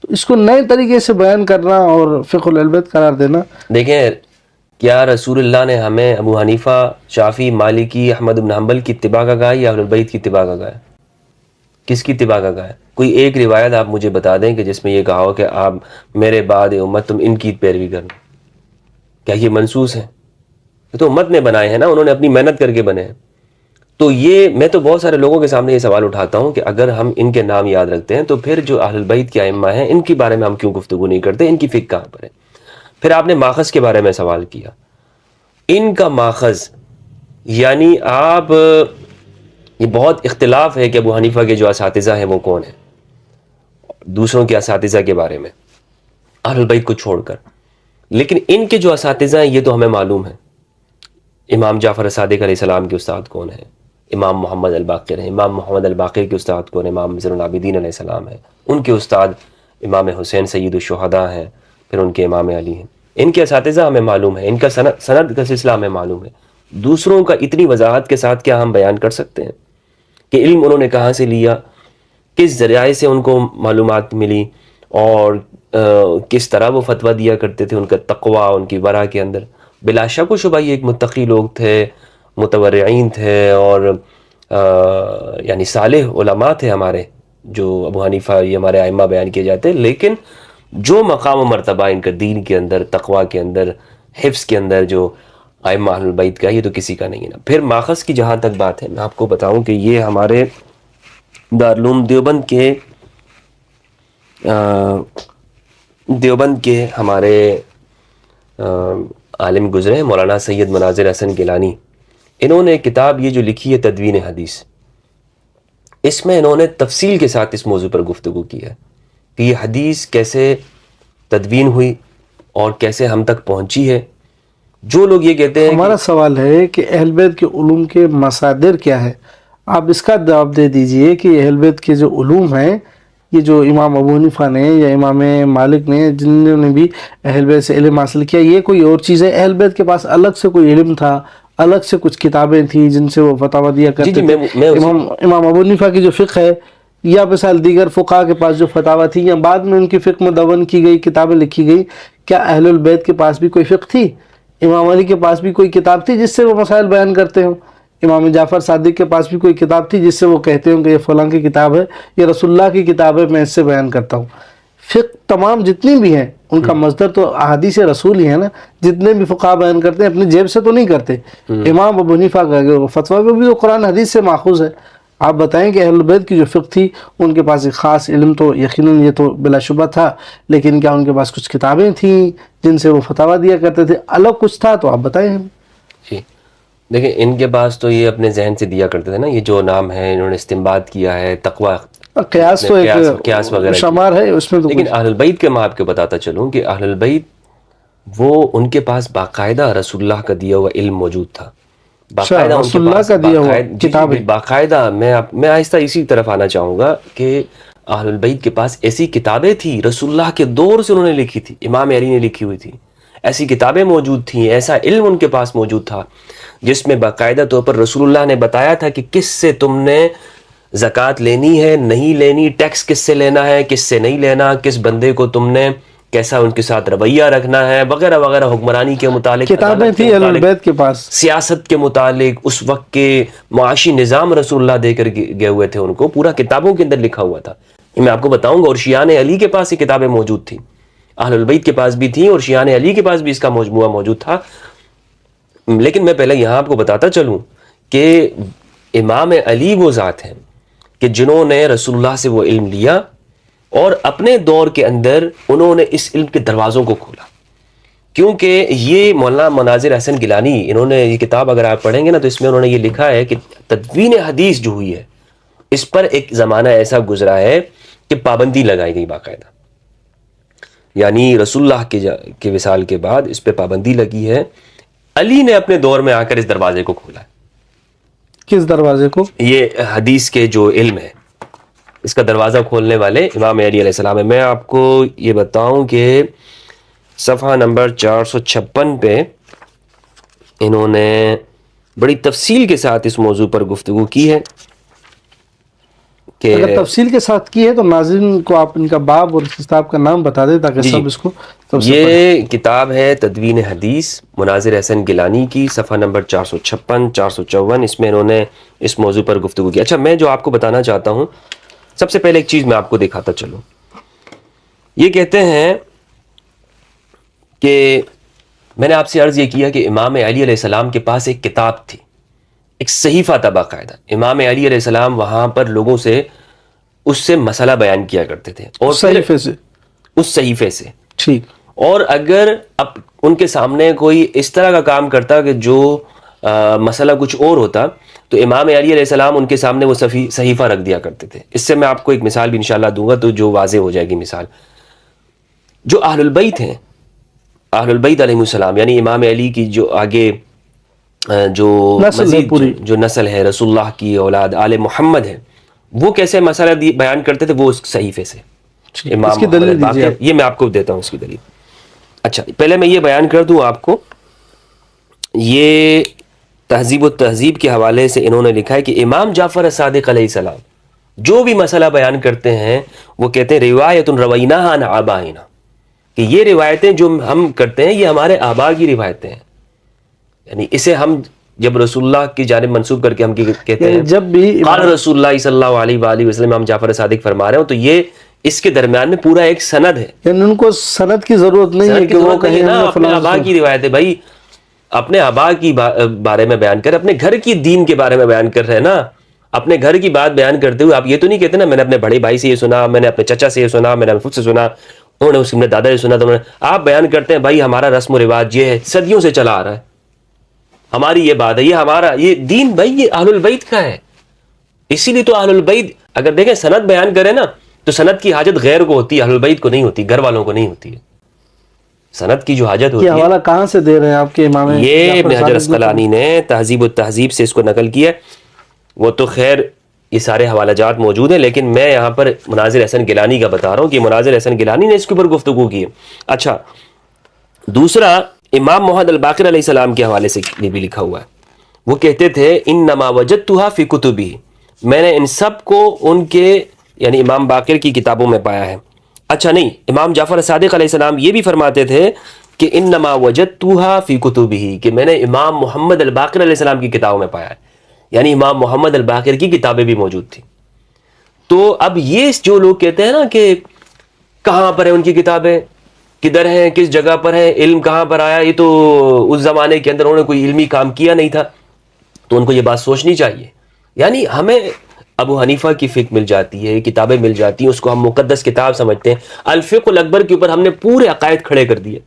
تو اس کو نئے طریقے سے بیان کرنا اور فقہ اہل بیت قرار دینا. دیکھیں کیا رسول اللہ نے ہمیں ابو حنیفہ، شافعی، مالکی، احمد بن حنبل کی اتباع کا کہا یا اہل البیت کی اتباع کا کہا ہے؟ کس کی اتباع کا کہا ہے؟ کوئی ایک روایت آپ مجھے بتا دیں کہ جس میں یہ کہا ہو کہ آپ میرے بعد امت تم ان کی پیروی کرنا. کیا یہ منسوس ہے؟ یہ تو امت نے بنائے ہیں نا، انہوں نے اپنی محنت کر کے بنے ہیں. تو یہ میں تو بہت سارے لوگوں کے سامنے یہ سوال اٹھاتا ہوں کہ اگر ہم ان کے نام یاد رکھتے ہیں تو پھر جو اہل البیت کے ائمہ ہیں ان کے بارے میں ہم کیوں گفتگو نہیں کرتے؟ ان کی فقہ کہاں پر ہے؟ پھر آپ نے ماخذ کے بارے میں سوال کیا. ان کا ماخذ یعنی آپ، یہ بہت اختلاف ہے کہ ابو حنیفہ کے جو اساتذہ ہیں وہ کون ہیں دوسروں کے اساتذہ کے بارے میں، اہل البیت کو چھوڑ کر. لیکن ان کے جو اساتذہ ہیں یہ تو ہمیں معلوم ہے. امام جعفر صادق علیہ السلام کے استاد کون ہیں؟ امام محمد الباقر ہیں. امام محمد الباقر کے استاد کون ہیں؟ امام زین العابدین علیہ السلام ہیں. ان کے استاد امام حسین سید الشہداء ہیں، پھر ان کے امام علی ہیں. ان کے اساتذہ ہمیں معلوم ہے، ان کا سند کا سلسلہ ہمیں معلوم ہے. دوسروں کا اتنی وضاحت کے ساتھ کیا ہم بیان کر سکتے ہیں کہ علم انہوں نے کہاں سے لیا، کس ذریعے سے ان کو معلومات ملی، اور کس طرح وہ فتویٰ دیا کرتے تھے، ان کا تقویٰ، ان کی ورع کے اندر. بلا شک و شبہ یہ ایک متقی لوگ تھے، متورعین تھے، اور یعنی صالح علماء تھے ہمارے، جو ابو حنیفہ یہ ہمارے ائمہ بیان کیے جاتے ہیں. لیکن جو مقام و مرتبہ ان کا دین کے اندر، تقویٰ کے اندر، حفظ کے اندر جو ائمہ اہل البیت کا، یہ تو کسی کا نہیں ہے نا. پھر ماخذ کی جہاں تک بات ہے، میں آپ کو بتاؤں کہ یہ ہمارے دارالعلوم دیوبند کے ہمارے عالم گزرے ہیں، مولانا سید مناظر حسن گیلانی. انہوں نے کتاب یہ جو لکھی ہے تدوین حدیث، اس میں انہوں نے تفصیل کے ساتھ اس موضوع پر گفتگو کی ہے کہ یہ حدیث کیسے تدوین ہوئی اور کیسے ہم تک پہنچی ہے. جو لوگ یہ کہتے ہیں، ہمارا سوال ہے کہ اہل بیت کے علوم کے مصادر کیا ہے، آپ اس کا جواب دے دیجئے کہ اہل بیت کے جو علوم ہیں، یہ جو امام ابو حنیفہ نے یا امام مالک نے، جنہوں نے بھی اہل بیت سے علم حاصل کیا، یہ کوئی اور چیز ہے؟ اہل بیت کے پاس الگ سے کوئی علم تھا، الگ سے کچھ کتابیں تھیں جن سے وہ فتاویٰ دیا کرتے تھے؟ امام ابو حنیفہ کی جو فقہ ہے، یا مثال دیگر فقہاء کے پاس جو فتاویٰ تھی، یا بعد میں ان کی فقہ مدون کی گئی، کتابیں لکھی گئی، کیا اہل البیت کے پاس بھی کوئی فقہ تھی؟ امام علی کے پاس بھی کوئی کتاب تھی جس سے وہ مسائل بیان کرتے ہوں؟ امام جعفر صادق کے پاس بھی کوئی کتاب تھی جس سے وہ کہتے ہوں کہ یہ فلاں کی کتاب ہے، یہ رسول اللہ کی کتاب ہے، میں اس سے بیان کرتا ہوں؟ فقہ تمام جتنی بھی ہیں ان کا مصدر تو احادیث رسول ہی ہے نا. جتنے بھی فقہاء بیان کرتے ہیں اپنی جیب سے تو نہیں کرتے. امام ابو حنیفہ کا فتویٰ بھی تو قرآن حدیث سے ماخوذ ہے. آپ بتائیں کہ اہل بیت کی جو فقہ تھی ان کے پاس ایک خاص علم تو یقیناً یہ تو بلا شبہ تھا، لیکن کیا ان کے پاس کچھ کتابیں تھیں جن سے وہ فتاویٰ دیا کرتے تھے؟ الگ کچھ تھا تو آپ بتائیں ہم. جی دیکھیں، ان کے پاس تو یہ اپنے ذہن سے دیا کرتے تھے نا، یہ جو نام ہے انہوں نے استنباط کیا ہے، تقویٰ، قیاس تو ایک قیاس وغیرہ شمار ہے اس میں تو. لیکن اہل البیت کے میں آپ کو بتاتا چلوں کہ اہل البیت وہ ان کے پاس باقاعدہ رسول اللہ کا دیا ہوا علم موجود تھا، باقاعدہ ان کے رسول اللہ پاس کا دیا ہوا کتاب، باقاعدہ میں آہستہ اسی طرف آنا چاہوں گا کہ اہل البیت کے پاس ایسی کتابیں تھیں رسول اللہ کے دور سے انہوں نے لکھی تھی، امام علی نے لکھی ہوئی تھی، ایسی کتابیں موجود تھیں، ایسا علم ان کے پاس موجود تھا جس میں باقاعدہ طور پر رسول اللہ نے بتایا تھا کہ کس سے تم نے زکوٰۃ لینی ہے، نہیں لینی، ٹیکس کس سے لینا ہے، کس سے نہیں لینا، کس بندے کو تم نے کیسا ان کے ساتھ رویہ رکھنا ہے، وغیرہ وغیرہ، حکمرانی کے متعلق، کتابیں تھیں اہل البیت کے پاس، سیاست کے متعلق، اس وقت کے معاشی نظام رسول اللہ دے کر گئے ہوئے تھے، ان کو پورا کتابوں کے اندر لکھا ہوا تھا. یہ میں آپ کو بتاؤں گا. اور شیعان علی کے پاس یہ کتابیں موجود تھیں، اہل البیت کے پاس بھی تھیں، اور شیعان علی کے پاس بھی اس کا مجموعہ موجود تھا. لیکن میں پہلے یہاں آپ کو بتاتا چلوں کہ امام علی وہ ذات ہیں کہ جنہوں نے رسول اللہ سے وہ علم لیا اور اپنے دور کے اندر انہوں نے اس علم کے دروازوں کو کھولا. کیونکہ یہ مولانا مناظر احسن گیلانی، انہوں نے یہ کتاب اگر آپ پڑھیں گے نا تو اس میں انہوں نے یہ لکھا ہے کہ تدوین حدیث جو ہوئی ہے اس پر ایک زمانہ ایسا گزرا ہے کہ پابندی لگائی گئی باقاعدہ، یعنی رسول اللہ کے وصال کے بعد اس پہ پابندی لگی ہے. علی نے اپنے دور میں آ کر اس دروازے کو کھولا. کس دروازے کو؟ یہ حدیث کے جو علم ہے اس کا دروازہ کھولنے والے امام علی علیہ السلام ہے. میں آپ کو یہ بتاؤں کہ صفحہ نمبر 456 پہ انہوں نے بڑی تفصیل کے ساتھ اس موضوع پر گفتگو کی ہے. کہ اگر تفصیل کے ساتھ کی ہے تو ناظرین کو آپ ان کا باب اور کتاب کا نام بتا دیں تاکہ سب اس کو یہ کتاب ہے تدوین حدیث مناظر احسن گیلانی کی، صفحہ نمبر 456 454. اس میں انہوں نے اس موضوع پر گفتگو کی. اچھا، میں جو آپ کو بتانا چاہتا ہوں، سب سے پہلے ایک چیز میں آپ کو دکھاتا چلوں. یہ کہتے ہیں کہ میں نے آپ سے عرض یہ کیا کہ امام علی علیہ السلام کے پاس ایک کتاب تھی، ایک صحیفہ تھا باقاعدہ. امام علی علیہ السلام وہاں پر لوگوں سے اس سے مسئلہ بیان کیا کرتے تھے، اور صحیفے سے، اس صحیفے سے. ٹھیک. اور اگر اب ان کے سامنے کوئی اس طرح کا کام کرتا کہ جو مسئلہ کچھ اور ہوتا تو امام علی علیہ السلام ان کے سامنے وہ صحیفہ رکھ دیا کرتے تھے. اس سے میں آپ کو ایک مثال بھی انشاءاللہ دوں گا تو جو واضح ہو جائے گی مثال. جو اہل البیت ہیں، اہل البیت علیہ السلام، یعنی امام علی کی جو آگے جو مزید جو نسل ہے، رسول اللہ کی اولاد آل محمد ہے، وہ کیسے مسئلہ بیان کرتے تھے؟ وہ اس صحیفے سے. امام کی دلیل دیجیے. یہ میں آپ کو دیتا ہوں اس کی دلیل. اچھا، پہلے میں یہ بیان کر دوں آپ کو، یہ تہذیب و تہذیب کے حوالے سے انہوں نے لکھا ہے کہ امام جعفر صادق علیہ السلام جو بھی مسئلہ بیان کرتے ہیں وہ کہتے ہیں روایت رویناہا عن آبائنا، کہ یہ روایتیں جو ہم کرتے ہیں یہ ہمارے آبا کی روایتیں ہیں. یعنی اسے ہم جب رسول اللہ کی جانب منسوب کر کے ہم کہتے ہیں جب بھی قال رسول اللہ صلی اللہ علیہ وآلہ وسلم، امام جعفر صادق فرما رہے ہوں، تو یہ اس کے درمیان میں پورا ایک سند ہے. یعنی ان کو سند کی ضرورت نہیں ہے کہ وہ کہیں اپنے آبا کی روایت ہے. بھائی اپنے آبا کی بارے میں بیان کر، اپنے گھر کی دین کے بارے میں بیان کر رہے ہیں نا. اپنے گھر کی بات بیان کرتے ہوئے آپ یہ تو نہیں کہتے نا میں نے اپنے بڑے بھائی سے یہ سنا، میں نے اپنے چچا سے یہ سنا، میں نے خود سے سنا، انہوں نے اس نے دادا سے سنا. تو آپ بیان کرتے ہیں بھائی ہمارا رسم و رواج یہ ہے، صدیوں سے چلا آ رہا ہے، ہماری یہ بات ہے، یہ ہمارا یہ دین، بھائی یہ اہل البیت کا ہے. اسی لیے تو اہل البیت اگر دیکھیں سند بیان کریں نا تو سند کی حاجت غیر کو ہوتی ہے، اہل البیت کو نہیں ہوتی، گھر والوں کو نہیں ہوتی ہے. سند کی جو حاجت ہوتی ہے، یہ حوالہ کہاں سے دے رہے ہیں آپ کے امام؟ یہ ابن حجر اسقلانی نے تہذیب و تہذیب سے اس کو نقل کیا. وہ تو خیر یہ سارے حوالہ جات موجود ہیں، لیکن میں یہاں پر مناظر احسن گیلانی کا بتا رہا ہوں کہ مناظر احسن گیلانی نے اس کے اوپر گفتگو کی ہے. اچھا، دوسرا امام محمد الباقر علیہ السلام کے حوالے سے بھی لکھا ہوا ہے. وہ کہتے تھے انما وجدتها فی کتبی، میں نے ان سب کو ان کے یعنی امام باقر کی کتابوں میں پایا ہے. اچھا نہیں، امام جعفر صادق علیہ السلام یہ بھی فرماتے تھے کہ انما وجدتها فی کتبہ، کہ میں نے امام محمد الباقر علیہ السلام کی کتابوں میں پایا ہے. یعنی امام محمد الباقر کی کتابیں بھی موجود تھیں. تو اب یہ جو لوگ کہتے ہیں نا کہ کہاں پر ہیں ان کی کتابیں، کدھر ہیں، کس جگہ پر ہیں، علم کہاں پر آیا، یہ تو اس زمانے کے اندر انہوں نے کوئی علمی کام کیا نہیں تھا. تو ان کو یہ بات سوچنی چاہیے. یعنی ہمیں ابو حنیفہ کی فقہ مل جاتی ہے، کتابیں مل جاتی ہیں، اس کو ہم مقدس کتاب سمجھتے ہیں. الفقہ الاکبر کے اوپر ہم نے پورے عقائد کھڑے کر دیے،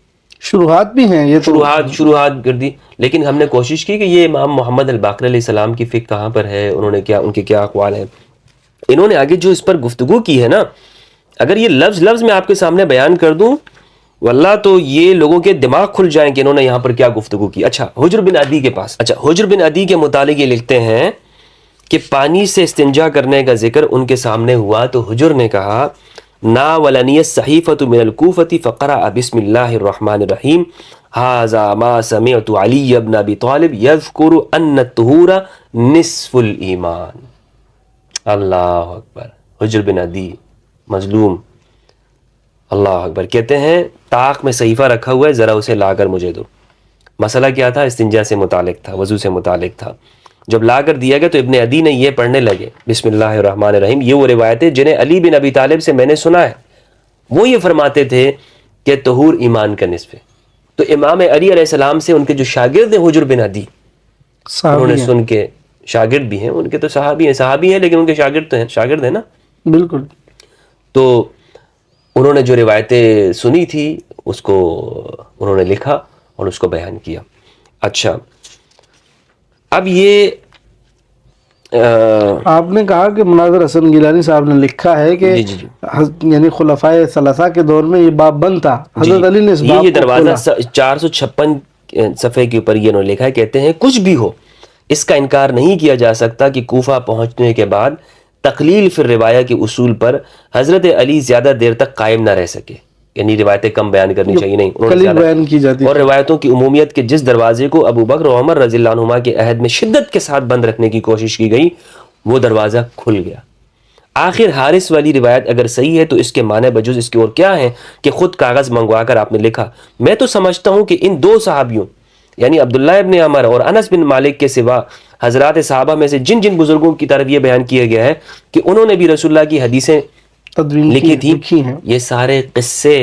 شروحات بھی ہیں، یہ شروحات کر دی. لیکن ہم نے کوشش کی کہ یہ امام محمد الباقر علیہ السلام کی فقہ کہاں پر ہے، انہوں نے کیا، ان کے کیا اقوال ہیں. انہوں نے آگے جو اس پر گفتگو کی ہے نا، اگر یہ لفظ میں آپ کے سامنے بیان کر دوں، واللہ تو یہ لوگوں کے دماغ کھل جائیں کہ انہوں نے یہاں پر کیا گفتگو کی. اچھا حجر بن عدی کے پاس, اچھا حجر بن عدی کے متعلق یہ لکھتے ہیں کہ پانی سے استنجا کرنے کا ذکر ان کے سامنے ہوا تو حجر نے کہا ناولنی الصحیفۃ من الکوفۃ فقرأ بسم اللہ الرحمن الرحیم ھذا ما سمعت علی بن ابی طالب یذکر ان الطہور نصف الایمان. اللہ اکبر. حجر بن عدی مظلوم, اللہ اکبر, کہتے ہیں طاق میں صحیفہ رکھا ہوا ہے, ذرا اسے لا کر مجھے دو. مسئلہ کیا تھا؟ استنجا سے متعلق تھا, وضو سے متعلق تھا. جب لا کر دیا گیا تو ابن عدی نے یہ پڑھنے لگے بسم اللہ الرحمن الرحیم. یہ وہ روایتیں جنہیں علی بن ابی طالب سے میں نے سنا ہے, وہ یہ فرماتے تھے کہ طہور ایمان کا نصف ہے. تو امام علی علیہ السلام سے ان کے جو شاگرد ہیں حجر بن عدی, انہوں نے سن کے, شاگرد بھی ہیں ان کے, تو صحابی ہیں لیکن ان کے شاگرد تو ہیں, شاگرد ہیں نا. بالکل. تو انہوں نے جو روایتیں سنی تھی اس کو انہوں نے لکھا اور اس کو بیان کیا. اچھا اب یہ آپ نے کہا کہ مناظر حسن گیلانی صاحب نے لکھا ہے کہ جی جی جی یعنی خلفائے ثلاثہ کے دور میں یہ باب بند تھا, حضرت علی نے اس باب یہ کو دروازہ 456 صفحے کے اوپر یہ انہوں نے لکھا ہے. کہتے ہیں کچھ بھی ہو اس کا انکار نہیں کیا جا سکتا کہ کوفہ پہنچنے کے بعد تقلیل فی الروایہ کے اصول پر حضرت علی زیادہ دیر تک قائم نہ رہ سکے, یعنی روایتیں کم بیان کرنی چاہیے, نہیں انہوں نے قلیل زیادہ بیان کی جاتی اور روایتوں کی عمومیت کے جس دروازے کو ابو بکر و عمر رضی اللہ عنہما کے عہد میں شدت کے ساتھ بند رکھنے کی کوشش کی گئی وہ دروازہ کھل گیا. آخر حارث والی روایت اگر صحیح ہے تو اس کے معنی بجز اس کے اور کیا ہیں کہ خود کاغذ منگوا کر آپ نے لکھا. میں تو سمجھتا ہوں کہ ان دو صحابیوں یعنی عبداللہ ابن عمر اور انس بن مالک کے سوا حضرات صحابہ میں سے جن جن بزرگوں کی طرف یہ بیان کیا گیا ہے کہ انہوں نے بھی رسول اللہ کی حدیثیں لکھی تھی, ہیں. یہ سارے قصے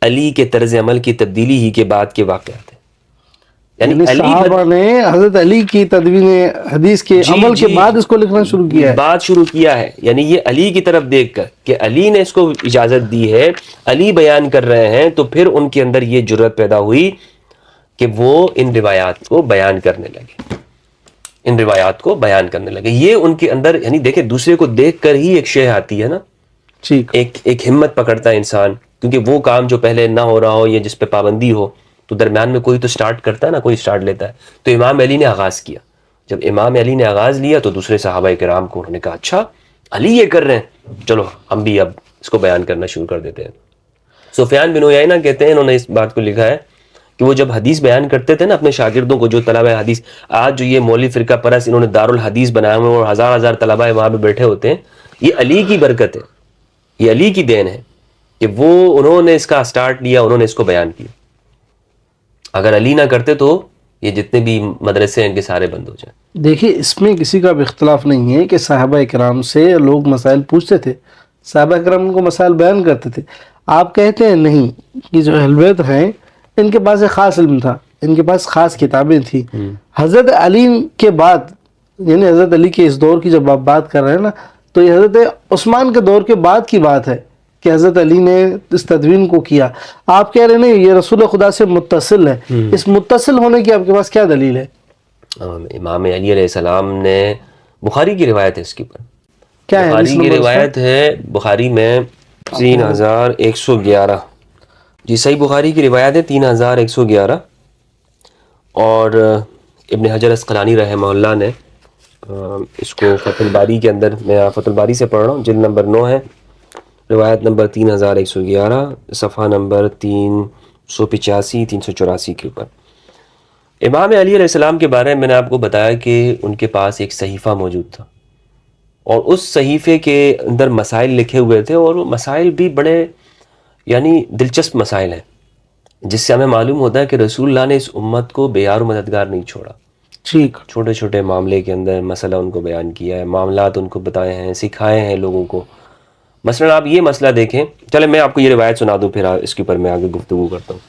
علی کے طرز عمل کی تبدیلی ہی کے بعد کے واقعات ہیں. یعنی صحابہ نے حضرت علی کی تدوین حدیث کے عمل کے بعد اس کو لکھنا شروع کیا ہے, بات شروع کیا ہے. یعنی یہ علی کی طرف دیکھ کر کہ علی نے اس کو اجازت دی ہے, علی بیان کر رہے ہیں, تو پھر ان کے اندر یہ جرأت پیدا ہوئی کہ وہ ان روایات کو بیان کرنے لگے, ان روایات کو بیان کرنے لگے. یہ ان کے اندر, یعنی دیکھیں دوسرے کو دیکھ کر ہی ایک شے آتی ہے نا, ایک ہمت پکڑتا ہے انسان, کیونکہ وہ کام جو پہلے نہ ہو رہا ہو یا جس پہ پابندی ہو تو درمیان میں کوئی تو سٹارٹ کرتا ہے نا, کوئی سٹارٹ لیتا ہے. تو امام علی نے آغاز کیا. جب امام علی نے آغاز لیا تو دوسرے صحابہ کرام کو انہوں نے کہا اچھا علی یہ کر رہے ہیں, چلو ہم بھی اب اس کو بیان کرنا شروع کر دیتے ہیں. سفیان بن عیینہ کہتے ہیں, انہوں نے اس بات کو لکھا ہے کہ وہ جب حدیث بیان کرتے تھے نا اپنے شاگردوں کو, جو طلبہ حدیث, آج جو یہ مولوی فرقہ پرست انہوں نے دارالحدیث بنایا ہوئے اور ہزار ہزار طلبہ وہاں پہ بیٹھے ہوتے ہیں, یہ علی کی برکت ہے, یہ علی کی دین ہے کہ وہ انہوں نے اس کا سٹارٹ لیا, انہوں نے اس کو بیان کیا. اگر علی نہ کرتے تو یہ جتنے بھی مدرسے ہیں ان کے سارے بند ہو جائیں. دیکھیے اس میں کسی کا بھی اختلاف نہیں ہے کہ صحابہ کرام سے لوگ مسائل پوچھتے تھے, صحابہ کرام کو مسائل بیان کرتے تھے. آپ کہتے ہیں نہیں کہ جو اہل بیت ہیں ان کے پاس ایک خاص علم تھا, ان کے پاس خاص کتابیں تھیں. حضرت علی کے بعد, یعنی حضرت علی کے اس دور کی جب آپ بات کر رہے ہیں نا, تو یہ حضرت عثمان کے دور کے بعد کی بات ہے کہ حضرت علی نے اس تدوین کو کیا. آپ کہہ رہے ہیں یہ رسول خدا سے متصل ہے, اس متصل ہونے کی آپ کے پاس کیا دلیل ہے؟ امام علی علیہ السلام نے, بخاری کی روایت ہے اس کے اوپر, کیا ہے بخاری کی روایت ہے, بخاری میں 3111, جی صحیح بخاری کی روایت ہے 3111. اور ابن حجر اسقلانی رحمہ اللہ نے اس کو فتح الباری کے اندر, میں فتح الباری سے پڑھ رہا ہوں, جلد نمبر 9 ہے, روایت نمبر 3111, صفحہ نمبر 385 384 کے اوپر. امام علی علیہ السلام کے بارے میں نے آپ کو بتایا کہ ان کے پاس ایک صحیفہ موجود تھا اور اس صحیفے کے اندر مسائل لکھے ہوئے تھے, اور وہ مسائل بھی بڑے یعنی دلچسپ مسائل ہیں, جس سے ہمیں معلوم ہوتا ہے کہ رسول اللہ نے اس امت کو بے یار و مددگار نہیں چھوڑا. ٹھیک, چھوٹے چھوٹے معاملے کے اندر مسئلہ ان کو بیان کیا ہے, معاملات ان کو بتائے ہیں, سکھائے ہیں لوگوں کو. مثلا آپ یہ مسئلہ دیکھیں, چلے میں آپ کو یہ روایت سنا دوں, پھر اس کے اوپر میں آگے گفتگو کرتا ہوں.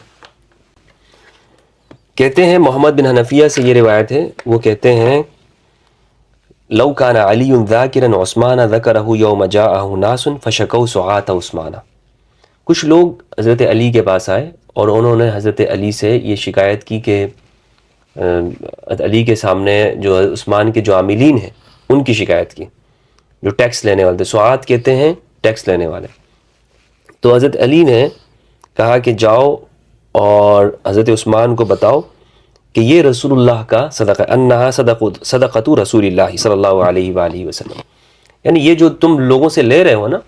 کہتے ہیں محمد بن حنفیہ سے یہ روایت ہے, وہ کہتے ہیں لو کان علی ذاکرا عثمان ذکرہ یوم جاءہ ناس فشکوا سعات عثمان. کچھ لوگ حضرت علی کے پاس آئے اور انہوں نے حضرت علی سے یہ شکایت کی کہ علی کے سامنے جو عثمان کے جو عاملین ہیں ان کی شکایت کی, جو ٹیکس لینے والے تھے. سعات کہتے ہیں ٹیکس لینے والے. تو حضرت علی نے کہا کہ جاؤ اور حضرت عثمان کو بتاؤ کہ یہ رسول اللہ کا صدقہ، انہا صدقۃ رسول اللہ صلی اللہ علیہ وآلہ وسلم، یعنی یہ جو تم لوگوں سے لے رہے ہو نا،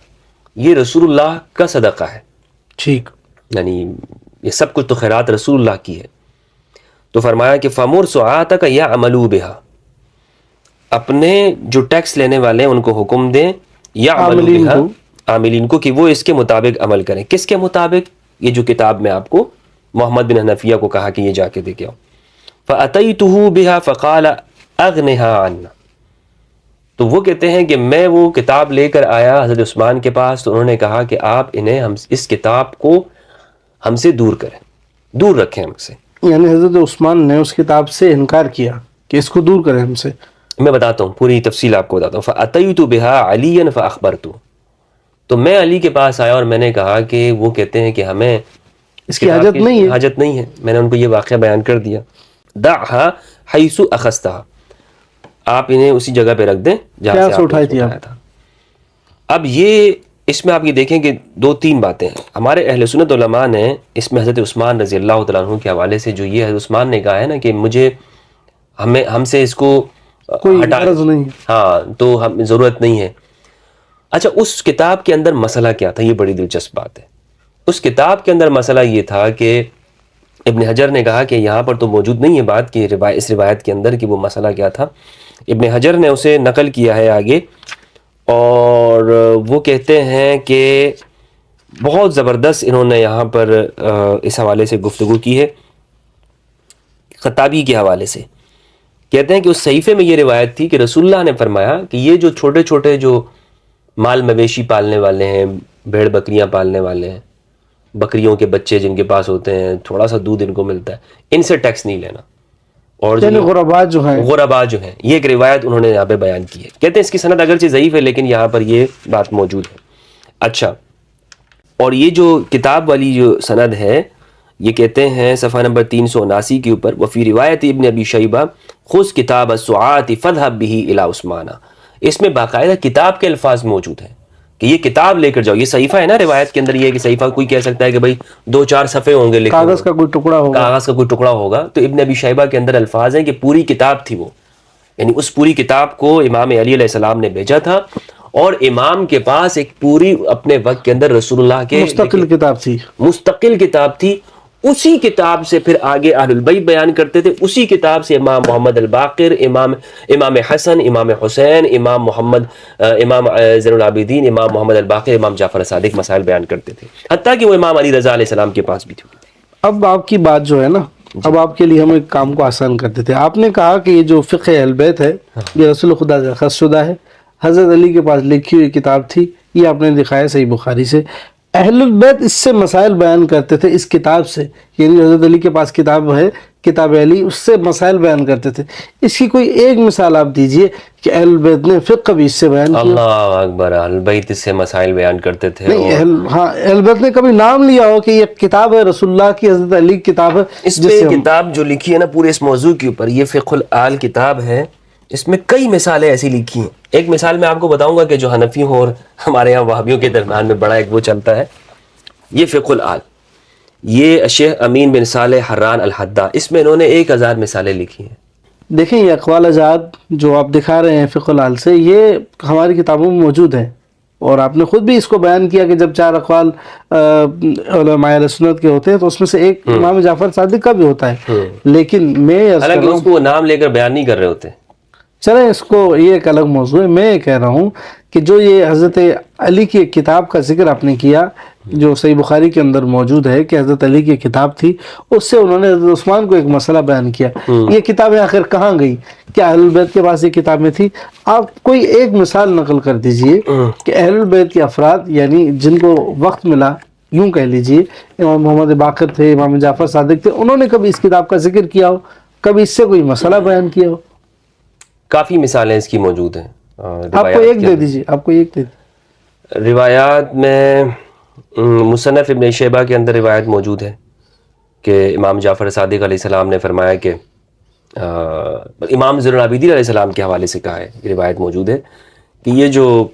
یہ رسول اللہ کا صدقہ ہے، ٹھیک، یعنی یہ سب کچھ تو خیرات رسول اللہ کی ہے۔ تو فرمایا کہ فَمُرْ سُعَاتَكَ يَعْمَلُوا بِهَا، اپنے جو ٹیکس لینے والے ہیں ان کو حکم دیں، يَعْمَلُوا بِهَا، عاملین کو، کہ وہ اس کے مطابق عمل کریں۔ کس کے مطابق؟ یہ جو کتاب میں آپ کو محمد بن حنفیہ کو کہا کہ یہ جا کے دے کے آؤ۔ فَأَتَيْتُهُ بِهَا فَقَالَ أَغْنِهَا عَنَّا، تو وہ کہتے ہیں کہ میں وہ کتاب لے کر آیا حضرت عثمان کے پاس، تو انہوں نے کہا کہ آپ انہیں اس کتاب کو ہم سے دور کریں، دور رکھیں ہم سے۔ یعنی حضرت عثمان نے اس کتاب سے انکار کیا کہ اس کو دور کریں ہم سے۔ میں بتاتا ہوں، پوری تفصیل آپ کو بتاتا ہوں۔ فَأَتَيْتُ بِهَا عَلِيًّا فَأَخْبَرْتُهُ، تو میں علی کے پاس آیا اور میں نے کہا کہ وہ کہتے ہیں کہ ہمیں اس کی حاجت نہیں ہے، حاجت نہیں ہے۔ میں نے ان کو یہ واقعہ بیان کر دیا، دعها حیث اخذتها، آپ انہیں اسی جگہ پہ رکھ دیں جہاں سے آپ نے اٹھائی تھی اٹھایا تھا۔ اب یہ اس میں آپ یہ دیکھیں کہ دو تین باتیں ہیں۔ ہمارے اہل سنت علماء نے اس میں حضرت عثمان رضی اللہ تعالیٰ عنہ کے حوالے سے جو یہ حضرت عثمان نے کہا ہے نا کہ مجھے ہم سے اس کو کوئی ہٹا، غرض نہیں، ہاں تو ہم ضرورت نہیں ہے۔ اچھا، اس کتاب کے اندر مسئلہ کیا تھا؟ یہ بڑی دلچسپ بات ہے۔ اس کتاب کے اندر مسئلہ یہ تھا کہ ابن حجر نے کہا کہ یہاں پر تو موجود نہیں ہے بات کہ اس روایت کے اندر کہ وہ مسئلہ کیا تھا۔ ابن حجر نے اسے نقل کیا ہے آگے، اور وہ کہتے ہیں کہ بہت زبردست انہوں نے یہاں پر اس حوالے سے گفتگو کی ہے، خطابی کے حوالے سے۔ کہتے ہیں کہ اس صحیفے میں یہ روایت تھی کہ رسول اللہ نے فرمایا کہ یہ جو چھوٹے چھوٹے جو مال مویشی پالنے والے ہیں، بھیڑ بکریاں پالنے والے ہیں، بکریوں کے بچے جن کے پاس ہوتے ہیں، تھوڑا سا دودھ ان کو ملتا ہے، ان سے ٹیکس نہیں لینا۔ اور یعنی غربا جو ہیں، غربا جو ہیں، یہ ایک روایت انہوں نے یہاں پہ بیان کی ہے۔ کہتے ہیں اس کی سند اگرچہ ضعیف ہے لیکن یہاں پر یہ بات موجود ہے۔ اچھا، اور یہ جو کتاب والی جو سند ہے، یہ کہتے ہیں صفحہ نمبر 379 کے اوپر، وفی روایت ابن ابی شیبہ خذ کتاب السعات فاذهب به الى عثمان، اس میں باقاعدہ کتاب کے الفاظ موجود ہیں کہ یہ کتاب لے کر جاؤ۔ یہ صحیفہ ہے نا، روایت کے اندر یہ ہے کہ صحیفہ کوئی کہہ سکتا ہے کہ بھائی 2-4 صفحے ہوں گے، لکھے کاغذ کا کوئی ٹکڑا ہوگا، کاغذ کا کوئی ٹکڑا ہوگا، تو ابن ابی شیبہ کے اندر الفاظ ہیں کہ پوری کتاب تھی وہ، یعنی اس پوری کتاب کو امام علی علیہ السلام نے بھیجا تھا، اور امام کے پاس ایک پوری اپنے وقت کے اندر رسول اللہ کے مستقل کتاب تھی، مستقل کتاب تھی۔ اسی کتاب سے پھر آگے اہل البیت بیان کرتے تھے، اسی کتاب سے امام محمد الباقر، امام حسن، امام حسین، امام محمد، امام زین العابدین، امام محمد الباقر، امام جعفر صادق مسائل بیان کرتے تھے، حتیٰ کہ وہ امام علی رضا علیہ السلام کے پاس بھی تھی۔ اب آپ کی بات جو ہے نا، اب آپ کے لیے ہم ایک کام کو آسان کرتے تھے۔ آپ نے کہا کہ یہ جو فقہ اہل بیت ہے یہ رسول خدا سے اخذ شدہ ہے، حضرت علی کے پاس لکھی ہوئی کتاب تھی، یہ آپ نے دکھایا صحیح بخاری سے۔ اہل البیت اس سے مسائل بیان کرتے تھے اس کتاب سے، یعنی حضرت علی کے پاس کتاب ہے، کتاب علی، اس سے مسائل بیان کرتے تھے۔ اس کی کوئی ایک مثال آپ دیجئے کہ اہل البیت نے فقہ بھی اس سے بیان کیا۔ اللہ اکبر، اہل البیت اس سے مسائل بیان کرتے تھے۔ نہیں، اہل بیت نے کبھی نام لیا ہو کہ یہ کتاب ہے رسول اللہ کی، حضرت علی کی کتاب ہے؟ اس میں کتاب جو لکھی ہے نا پورے اس موضوع کے اوپر، یہ فقہ الآل کتاب ہے، اس میں کئی مثالیں ایسی لکھی ہیں۔ ایک مثال میں آپ کو بتاؤں گا کہ جو حنفیوں اور ہمارے یہاں وہابیوں کے درمیان میں بڑا ایک وہ چلتا ہے، یہ فقہ الآل، یہ شیخ امین بن صالح حران الحدہ، اس میں انہوں نے 1000 مثالیں لکھی ہیں۔ دیکھیں یہ اقوال اجاد جو آپ دکھا رہے ہیں فقہ الآل سے، یہ ہماری کتابوں میں موجود ہیں، اور آپ نے خود بھی اس کو بیان کیا کہ جب 4 اقوال علماء اہل سنت کے ہوتے ہیں تو اس میں سے ایک امام جعفر صادق کا بھی ہوتا ہے، لیکن میں حالانکہ اس کو وہ نام لے کر بیان نہیں کر رہے ہوتے۔ چلیں اس کو، یہ ایک الگ موضوع ہے۔ میں یہ کہہ رہا ہوں کہ جو یہ حضرت علی کی ایک کتاب کا ذکر آپ نے کیا جو صحیح بخاری کے اندر موجود ہے کہ حضرت علی کی کتاب تھی، اس سے انہوں نے حضرت عثمان کو ایک مسئلہ بیان کیا، یہ کتابیں آخر کہاں گئی؟ کیا اہل البیت کے پاس یہ کتابیں تھی؟ آپ کوئی ایک مثال نقل کر دیجئے کہ اہل البیت کے افراد، یعنی جن کو وقت ملا، یوں کہہ لیجئے امام محمد باقر تھے، امام جعفر صادق تھے، انہوں نے کبھی اس کتاب کا ذکر کیا ہو، کبھی اس سے کوئی مسئلہ بیان کیا ہو؟ کافی مثالیں اس کی موجود ہیں۔ آپ کو ایک دے دیجئے، آپ کو ایک دے دیجئے۔ روایات میں مصنف ابن شیبہ کے اندر روایت موجود ہے کہ امام جعفر صادق علیہ السلام نے فرمایا کہ امام زین العابدین علیہ السلام کے حوالے سے کہا ہے، یہ روایت موجود ہے کہ یہ جو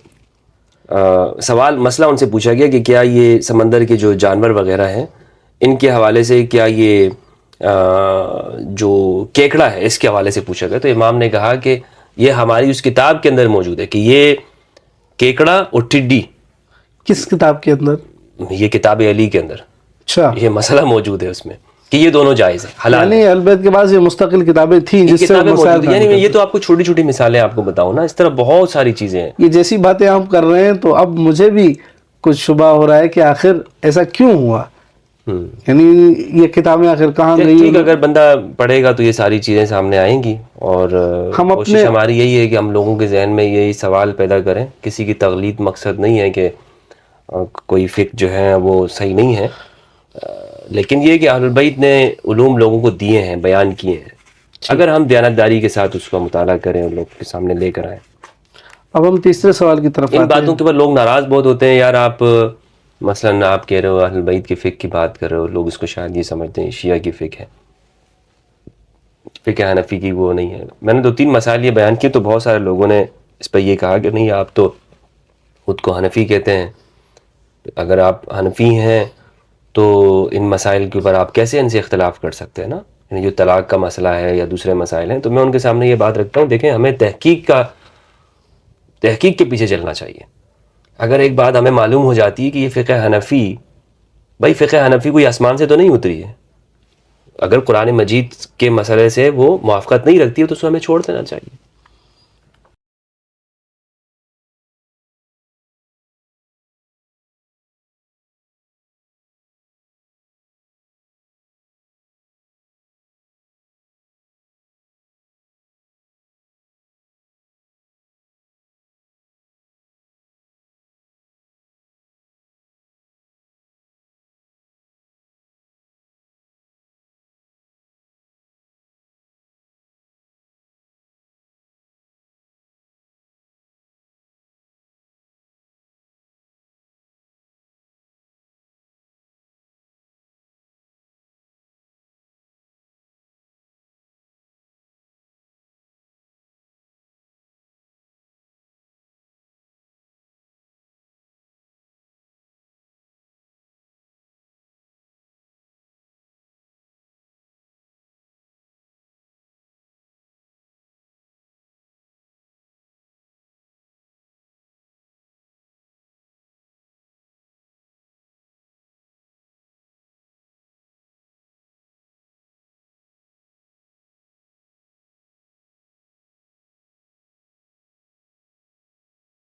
مسئلہ ان سے پوچھا گیا کہ کیا یہ سمندر کے جو جانور وغیرہ ہیں ان کے حوالے سے کیا یہ جو کیکڑا ہے اس کے حوالے سے پوچھا گیا تو امام نے کہا کہ یہ ہماری اس کتاب کے اندر موجود ہے کہ یہ کیکڑا اور ٹڈی، کس کتاب کے اندر؟ یہ کتاب علی کے اندر اچھا، یہ مسئلہ موجود ہے اس میں کہ یہ دونوں جائز ہیں، حلال ہیں۔ یعنی اہل بیت کے بعد یہ مستقل کتابیں تھیں جس سے کتابیں مسائل موجود ہیں، یعنی میں یہ تو آپ کو چھوٹی چھوٹی مثالیں آپ کو بتاؤں نا، اس طرح بہت ساری چیزیں ہیں۔ یہ جیسی باتیں ہم کر رہے ہیں تو اب مجھے بھی کچھ شبہ ہو رہا ہے کہ آخر ایسا کیوں ہوا، یعنی یہ کتابیں آخر کہاں گئی؟ ٹھیک، اگر بندہ پڑھے گا تو یہ ساری چیزیں سامنے آئیں گی، اور ہم کوشش ہماری یہی ہے کہ ہم لوگوں کے ذہن میں یہی سوال پیدا کریں، کسی کی تقلید مقصد نہیں ہے کہ کوئی فقہ جو ہے وہ صحیح نہیں ہے، لیکن یہ کہ اہل البیت نے علوم لوگوں کو دیے ہیں، بیان کیے ہیں، اگر ہم دیانتداری کے ساتھ اس کا مطالعہ کریں اور لوگ کے سامنے لے کر آئیں۔ اب ہم تیسرے سوال کی طرف ان آتے باتوں ہیں۔ کے اوپر لوگ ناراض بہت ہوتے ہیں، یار آپ مثلاً آپ کہہ رہے ہو اہل بیت کی فقہ کی بات کر رہے ہو، لوگ اس کو شاید یہ سمجھتے ہیں شیعہ کی فقہ ہے، فقہ حنفی کی وہ نہیں ہے۔ میں نے 2-3 مسائل یہ بیان کیے تو بہت سارے لوگوں نے اس پہ یہ کہا کہ نہیں آپ تو خود کو حنفی کہتے ہیں، اگر آپ حنفی ہیں تو ان مسائل کے اوپر آپ کیسے ان سے اختلاف کر سکتے ہیں نا، یعنی جو طلاق کا مسئلہ ہے یا دوسرے مسائل ہیں۔ تو میں ان کے سامنے یہ بات رکھتا ہوں، دیکھیں ہمیں تحقیق کے پیچھے چلنا چاہیے۔ اگر ایک بات ہمیں معلوم ہو جاتی ہے کہ یہ فقہ حنفی، بھائی فقہ حنفی کوئی آسمان سے تو نہیں اتری ہے، اگر قرآن مجید کے مسئلے سے وہ موافقت نہیں رکھتی ہے تو اس کو ہمیں چھوڑ دینا چاہیے۔